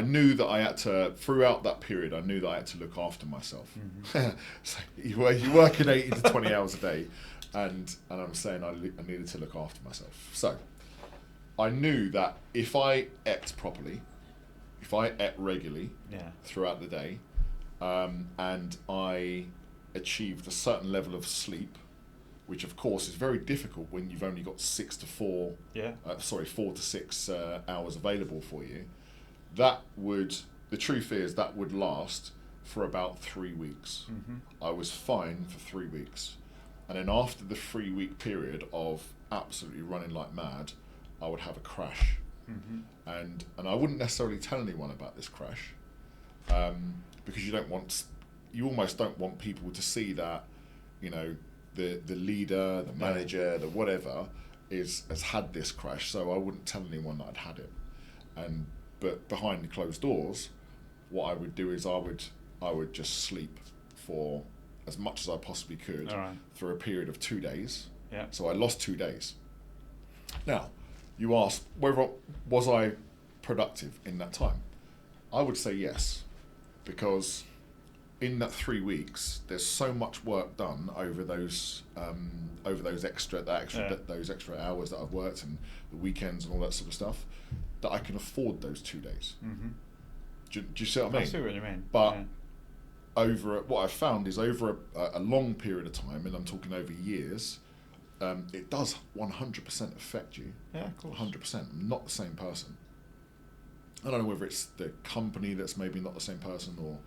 knew that I had to, throughout that period, I knew that I had to look after myself. So you work in 18 to 20 hours a day, and I'm saying I needed to look after myself. So I knew that if I ate properly, if I ate regularly throughout the day, and I achieved a certain level of sleep, which of course is very difficult when you've only got 4 to 6 hours available for you. The truth is that would last for about 3 weeks. I was fine for 3 weeks. And then after the 3-week period of absolutely running like mad, I would have a crash. And I wouldn't necessarily tell anyone about this crash, because you almost don't want people to see that, the leader, the manager, the whatever has had this crash. So I wouldn't tell anyone that I'd had it. But behind the closed doors, what I would do is I would just sleep for as much as I possibly could for a period of 2 days. So I lost 2 days. Now, you asked whether was I productive in that time. I would say yes, because in that 3 weeks, there's so much work done over those extra hours that I've worked and the weekends and all that sort of stuff, that I can afford those 2 days. Do you see what I mean? I see what you mean. But what I've found is over a long period of time, and I'm talking over years, it does 100% affect you. Yeah, of course. 100%. I'm not the same person. I don't know whether it's the company that's maybe not the same person, or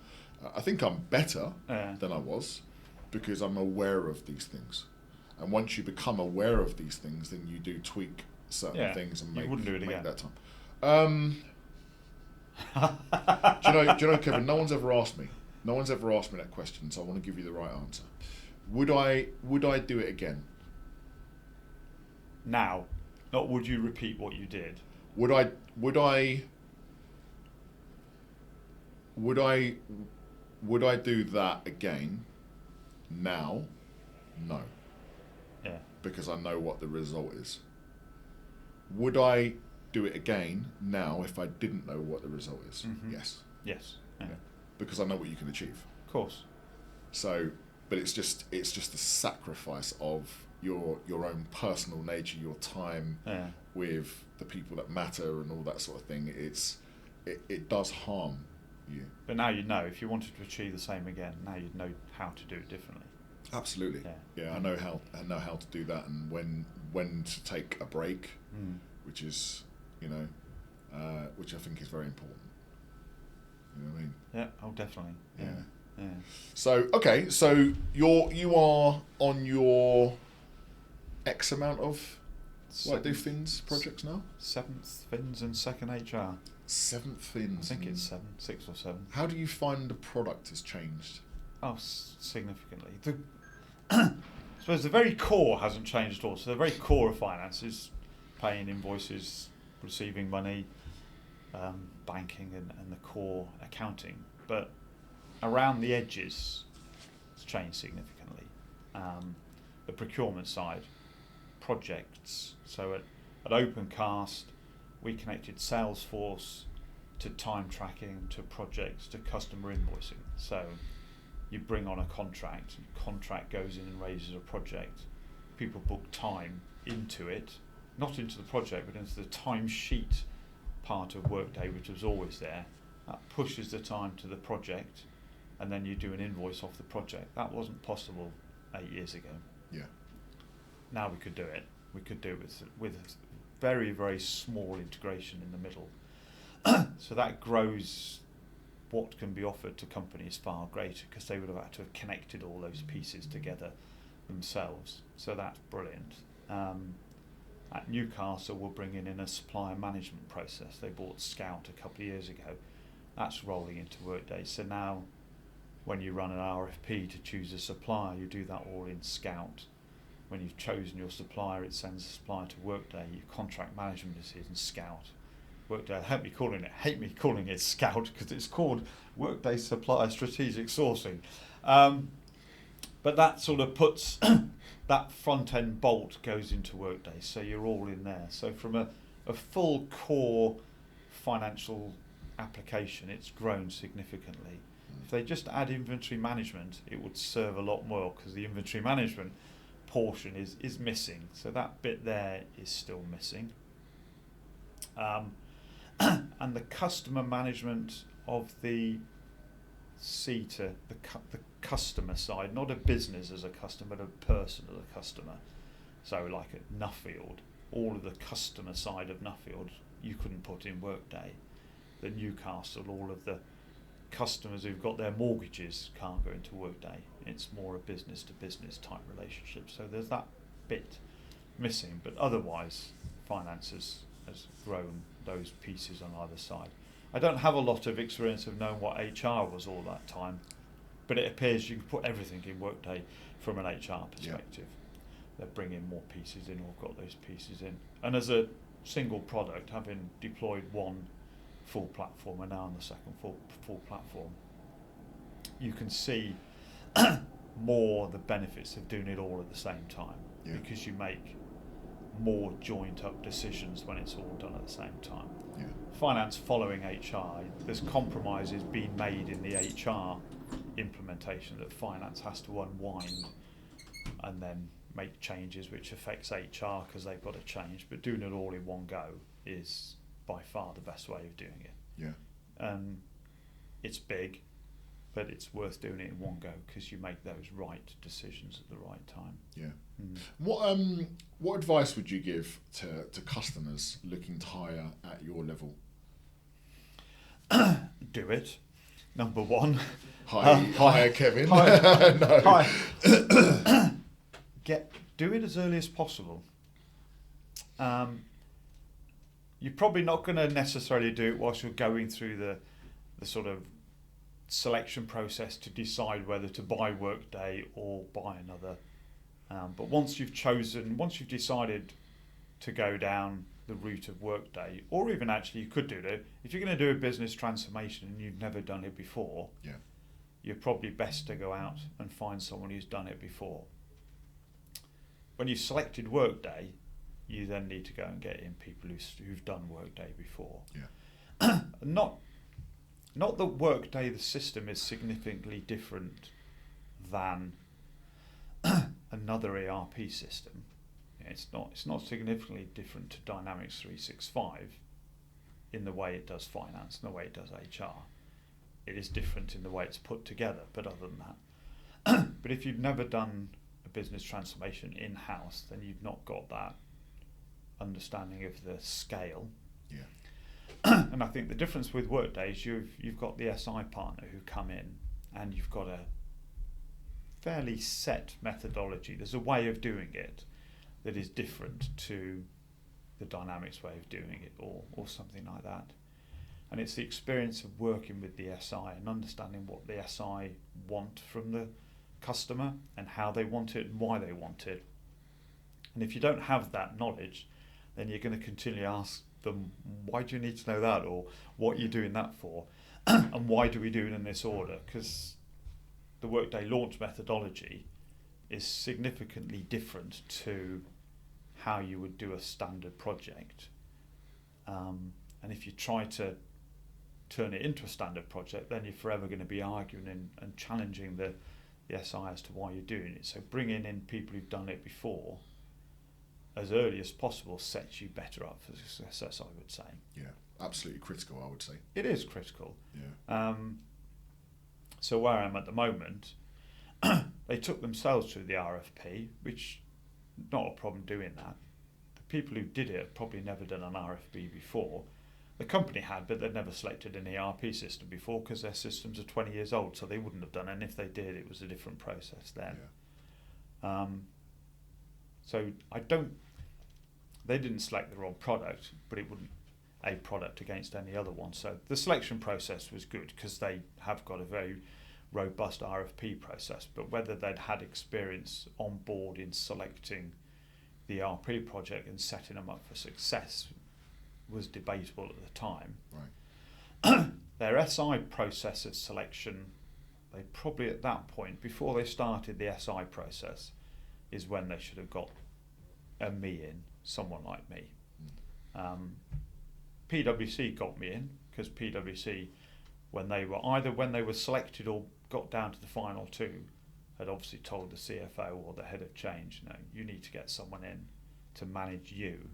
I think I'm better than I was because I'm aware of these things. And once you become aware of these things, then you do tweak certain things and make that time. Do you know, Kevin? No one's ever asked me that question, so I want to give you the right answer. Would I do it again? Now, not would you repeat what you did? Would I do that again? Now, no. Yeah. Because I know what the result is. Would I do it again now if I didn't know what the result is? Yes. Yes. Yeah. Because I know what you can achieve. Of course. So, but it's just a sacrifice of your own personal nature, your time with the people that matter and all that sort of thing. It does harm you. But now you know, if you wanted to achieve the same again, now you'd know how to do it differently. Absolutely. Yeah, I know how to do that, and when to take a break, which is which I think is very important. You know what I mean? Yeah. Oh, definitely. Yeah. So you are on your X amount of Workday Fins projects now? 7th Fins and 2nd HR. 7th Fins. I think it's 6 or 7. How do you find the product has changed? Oh, significantly. I suppose the very core hasn't changed at all. So the very core of finance is paying invoices, receiving money, banking and the core accounting. But around the edges, it's changed significantly. The procurement side, projects. So at Opencast, we connected Salesforce to time tracking, to projects, to customer invoicing. So you bring on a contract, and contract goes in and raises a project. People book time into it, not into the project, but into the timesheet part of Workday, which was always there. That pushes the time to the project, and then you do an invoice off the project. That wasn't possible 8 years ago. Yeah. Now we could do it. We could do it with very, very small integration in the middle. So that grows what can be offered to companies far greater, because they would have had to have connected all those pieces together themselves. So that's brilliant. At Newcastle, we're bringing in a supplier management process. They bought Scout a couple of years ago. That's rolling into Workday. So now when you run an RFP to choose a supplier, you do that all in Scout. When you've chosen your supplier, it sends the supplier to Workday. Your contract management is in Scout. Workday hate me calling it Scout, because it's called Workday Supplier Strategic Sourcing. But that sort of puts that front end bolt goes into Workday, so you're all in there. So from a a full core financial application, it's grown significantly. If they just add inventory management, it would serve a lot more, because the inventory management portion is missing. So that bit there is still missing. And the customer management of the the customer side, not a business as a customer, but a person as a customer. So like at Nuffield, all of the customer side of Nuffield you couldn't put in Workday. The Newcastle, all of the customers who've got their mortgages can't go into Workday. It's more a business to business type relationship. So there's that bit missing, but otherwise finance has grown those pieces on either side. I don't have a lot of experience of knowing what HR was all that time, but it appears you can put everything in Workday from an HR perspective. They're bringing more pieces in, or got those pieces in. And as a single product, having deployed one full platform and now on the second full platform, you can see more the benefits of doing it all at the same time, because you make more joint up decisions when it's all done at the same time. Finance following HR, there's compromises being made in the HR implementation that finance has to unwind and then make changes which affects HR because they've got to change. But doing it all in one go is by far the best way of doing it. It's big, but it's worth doing it in one go because you make those right decisions at the right time. What advice would you give to customers looking to hire at your level? Do it. Number one. Hi, Kevin. Hi. Do it as early as possible. You're probably not going to necessarily do it whilst you're going through the sort of selection process to decide whether to buy Workday or buy another. But once you've decided to go down the route of Workday, or even actually you could do it, if you're going to do a business transformation and you've never done it before, you're probably best to go out and find someone who's done it before. When you've selected Workday, you then need to go and get in people who've done Workday before. Not that Workday, the system, is significantly different than another ERP system. It's not significantly different to Dynamics 365 in the way it does finance and the way it does HR. It is different in the way it's put together, but other than that. But if you've never done a business transformation in-house, then you've not got that understanding of the scale. And I think the difference with Workday is you've got the SI partner who come in, and you've got a fairly set methodology. There's a way of doing it that is different to the Dynamics way of doing it, or something like that. And it's the experience of working with the SI and understanding what the SI want from the customer and how they want it and why they want it. And if you don't have that knowledge, then you're going to continually ask them, why do you need to know that, or what are you doing that for, and why do we do it in this order? Because the Workday launch methodology is significantly different to how you would do a standard project. And if you try to turn it into a standard project, then you're forever going to be arguing and challenging the SI as to why you're doing it. So bringing in people who've done it before as early as possible sets you better up for success, I would say. Absolutely critical, I would say. It is critical. So where I am at the moment, they took themselves through the RFP, which not a problem doing that. The people who did it had probably never done an RFP before. The company had, but they'd never selected an ERP system before because their systems are 20 years old, so they wouldn't have done it. And if they did, it was a different process then. So they didn't select the wrong product, but it wouldn't a product against any other one. So the selection process was good because they have got a very robust RFP process, but whether they'd had experience on board in selecting the ERP project and setting them up for success was debatable at the time. Their SI process of selection, they probably at that point, before they started the SI process, is when they should have got someone like me. PwC got me in because PwC, when they were selected or got down to the final two, had obviously told the CFO or the head of change, no, you need to get someone in to manage you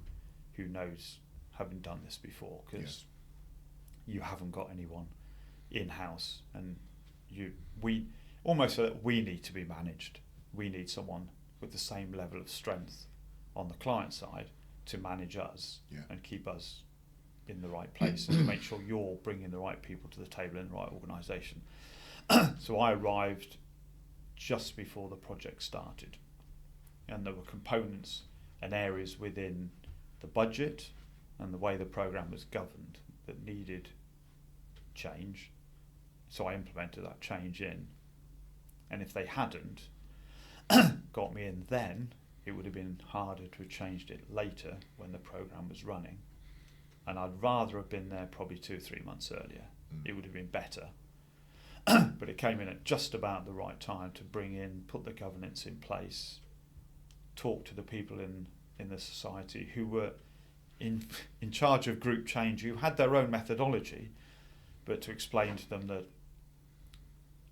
who knows, having done this before, because you haven't got anyone in-house, and we need to be managed. We need someone with the same level of strength on the client side to manage us and keep us in the right place and to make sure you're bringing the right people to the table in the right organisation. So I arrived just before the project started, and there were components and areas within the budget and the way the programme was governed that needed change. So I implemented that change in, and if they hadn't got me in then, it would have been harder to have changed it later when the programme was running. And I'd rather have been there probably 2 or 3 months earlier. It would have been better. But it came in at just about the right time to bring in, put the governance in place, talk to the people in the society who were in charge of group change, who had their own methodology, but to explain to them that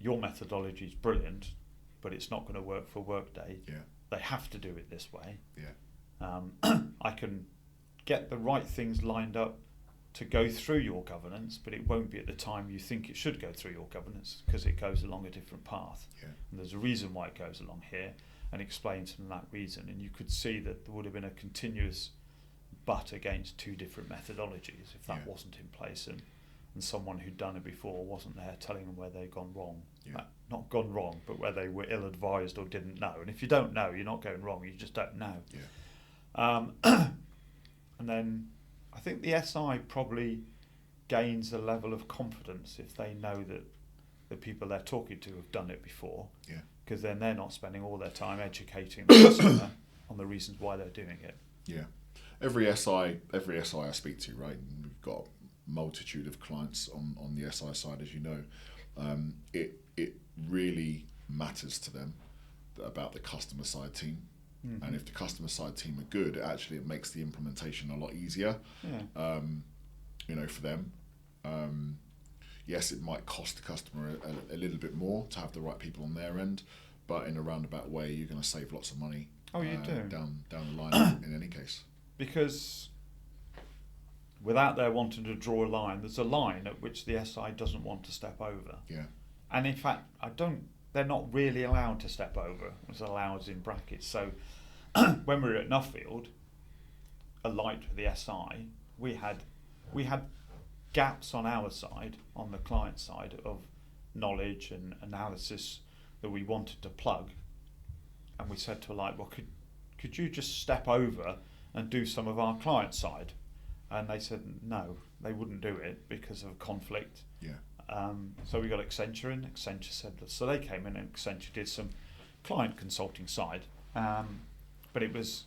your methodology is brilliant, but it's not going to work for Workday. They have to do it this way. I can get the right things lined up to go through your governance, but it won't be at the time you think it should go through your governance, because it goes along a different path. And there's a reason why it goes along here, and explain to them that reason. And you could see that there would have been a continuous butt against 2 different methodologies if that wasn't in place, and someone who'd done it before wasn't there telling them where they'd gone wrong. Not gone wrong, but where they were ill-advised or didn't know. And if you don't know, you're not going wrong, you just don't know. And then I think the SI probably gains a level of confidence if they know that the people they're talking to have done it before, because then they're not spending all their time educating the customer on the reasons why they're doing it. Every SI I speak to, right, and we've got a multitude of clients on the SI side, as you know, it really matters to them about the customer side team. And if the customer side team are good, it makes the implementation a lot easier, for them. Yes, it might cost the customer a little bit more to have the right people on their end, but in a roundabout way, you're going to save lots of money. You do. Down the line in any case. Because without their wanting to draw a line, there's a line at which the SI doesn't want to step over. And in fact, they're not really allowed to step over. It's allowed in brackets. So when we were at Nuffield, alight with the SI, we had gaps on our side, on the client side, of knowledge and analysis that we wanted to plug. And we said to Alight, well, could you just step over and do some of our client side? And they said no, they wouldn't do it because of conflict. So we got Accenture in. Accenture said that, so they came in and Accenture did some client consulting side, but it was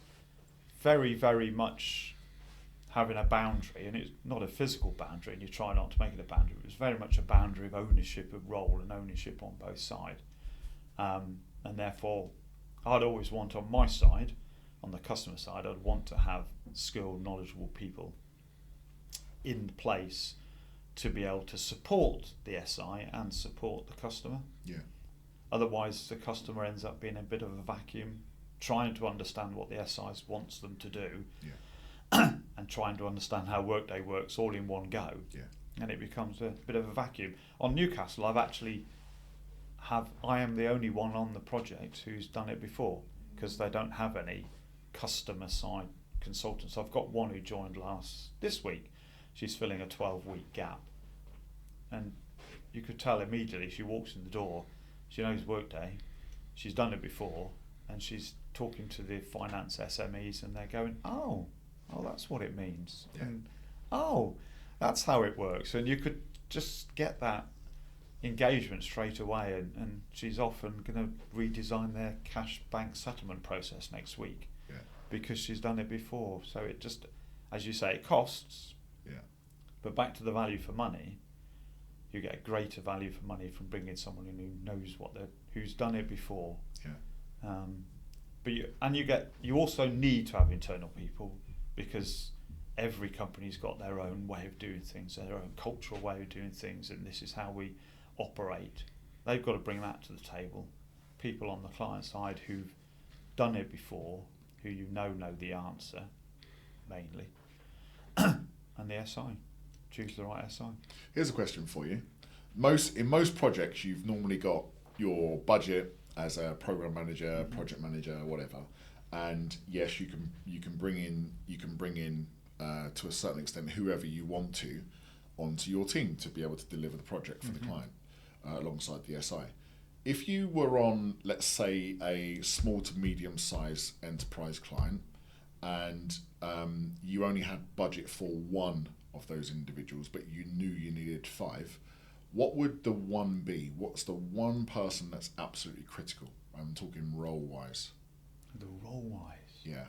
very, very much having a boundary, and it's not a physical boundary, and you try not to make it a boundary. It was very much a boundary of ownership of role and ownership on both sides, and therefore I'd always want on my side, on the customer side, I'd want to have skilled, knowledgeable people in place to be able to support the SI and support the customer. Otherwise, the customer ends up being a bit of a vacuum, trying to understand what the SI wants them to do, and trying to understand how Workday works all in one go. And it becomes a bit of a vacuum. On Newcastle, I am the only one on the project who's done it before, because they don't have any customer side consultants. I've got one who joined this week. She's filling a 12-week gap, and you could tell immediately she walks in the door, she knows Workday, she's done it before, and she's talking to the finance SMEs, and they're going, oh, that's what it means, and that's how it works, and you could just get that engagement straight away, and she's often going to redesign their cash bank settlement process next week, because she's done it before. So it just, as you say, it costs. But back to the value for money, you get a greater value for money from bringing someone in who knows who's done it before. But you also need to have internal people, because every company's got their own way of doing things, their own cultural way of doing things, and this is how we operate. They've got to bring that to the table. People on the client side who've done it before, who know the answer, mainly, and the SI. Choose the right SI. Here's a question for you. In most projects, you've normally got your budget as a program manager, project manager, whatever, and yes, you can bring in to a certain extent whoever you want to onto your team to be able to deliver the project for the client alongside the SI. If you were on, let's say, a small to medium sized enterprise client, and you only had budget for one of those individuals, but you knew you needed 5, what would the one be? What's the one person that's absolutely critical? I'm talking role-wise. The role-wise? Yeah.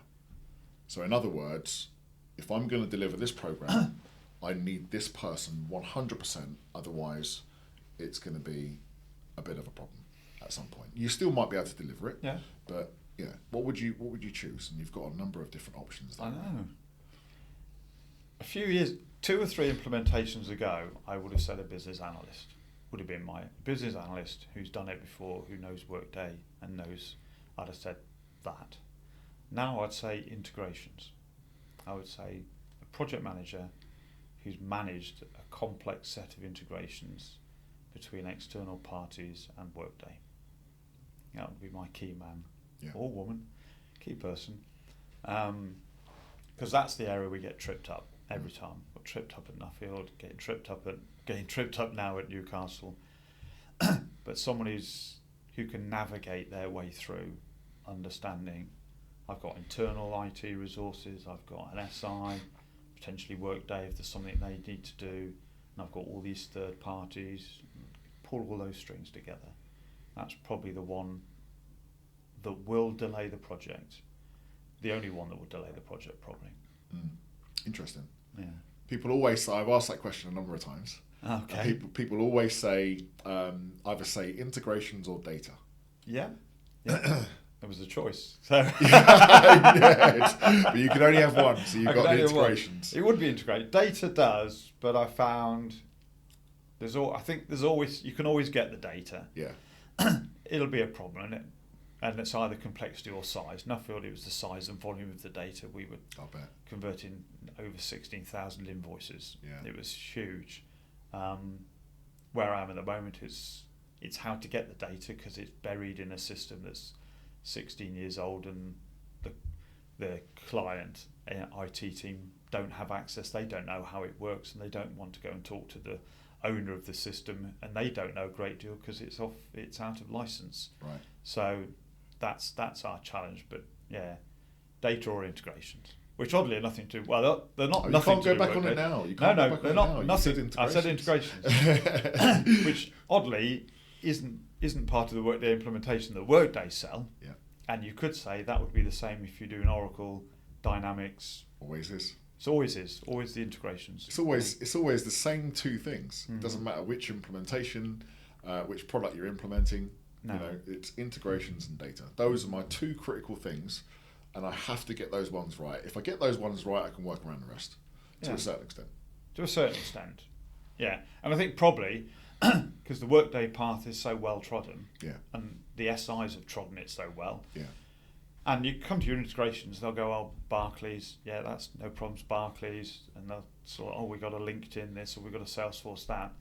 So in other words, if I'm going to deliver this program, I need this person 100%. Otherwise, it's going to be a bit of a problem at some point. You still might be able to deliver it, yeah. But what would you choose? And you've got a number of different options there. I know. A few years, 2 or 3 implementations ago, I would have said a business analyst. Would have been my business analyst who's done it before, who knows Workday and knows. I'd have said that. Now I'd say integrations. I would say a project manager who's managed a complex set of integrations between external parties and Workday. That would be my key man or woman, key person, because that's the area we get tripped up every time. Got tripped up at Nuffield, getting tripped up now at Newcastle. But someone who can navigate their way through, understanding. I've got internal IT resources, I've got an SI, potentially Workday if there's something they need to do, and I've got all these third parties. Pull all those strings together. That's probably the one that will delay the project. The only one that will delay the project, probably. Interesting. Yeah. People always say, I've asked that question a number of times. Okay. People always say, either say integrations or data. Yeah. There was a choice. So but you can only have one, so you've got the integrations. It would be integrated. Data does, but I found you can always get the data. Yeah. It'll be a problem, and it's either complexity or size. Nuffield, it was the size and volume of the data. We were converting over 16,000 invoices. Yeah. It was huge. Where I am at the moment is it's how to get the data, because it's buried in a system that's 16 years old, and the client IT team don't have access. They don't know how it works, and they don't want to go and talk to the owner of the system, and they don't know a great deal because it's out of license. Right. So that's our challenge. But yeah, data or integrations, which oddly are nothing to. Well, they're not. Nothing you can't go back on it now. No, they're not. Nothing. I said integrations, which oddly isn't part of the Workday implementation that Workday sell. Yeah. And you could say that would be the same if you do an Oracle, Dynamics. Always is. It always is. Always the integrations. It's always the same 2 things. It doesn't matter which implementation, which product you're implementing. No. You know, it's integrations and data. Those are my 2 critical things, and I have to get those ones right. If I get those ones right, I can work around the rest to a certain extent. To a certain extent, yeah. And I think probably because the Workday path is so well trodden, and the SIs have trodden it so well. Yeah. And you come to your integrations, they'll go, oh, Barclays, yeah, that's no problems, Barclays, and they'll sort of, oh, we got a LinkedIn this, or we got a Salesforce that.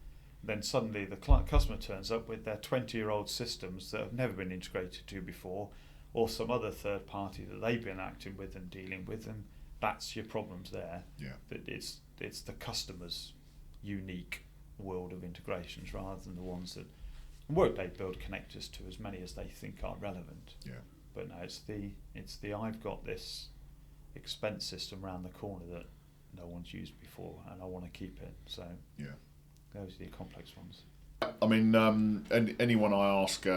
Then suddenly the customer turns up with their 20-year-old systems that have never been integrated to before, or some other third party that they've been acting with and dealing with, and that's your problems there. Yeah. That it's the customer's unique world of integrations rather than the ones that Workday build connectors to as many as they think are relevant. Yeah. But no, it's the I've got this expense system around the corner that no one's used before, and I want to keep it. So those are the complex ones. I mean, and anyone I ask,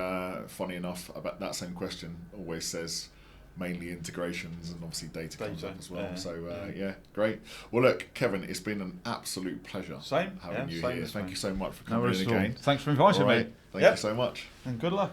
funny enough, about that same question always says mainly integrations, and obviously data comes up as well. Great. Well, look, Kevin, it's been an absolute pleasure having you here. Thank you so much for coming in again. Thanks for inviting me. Thank you so much. And good luck.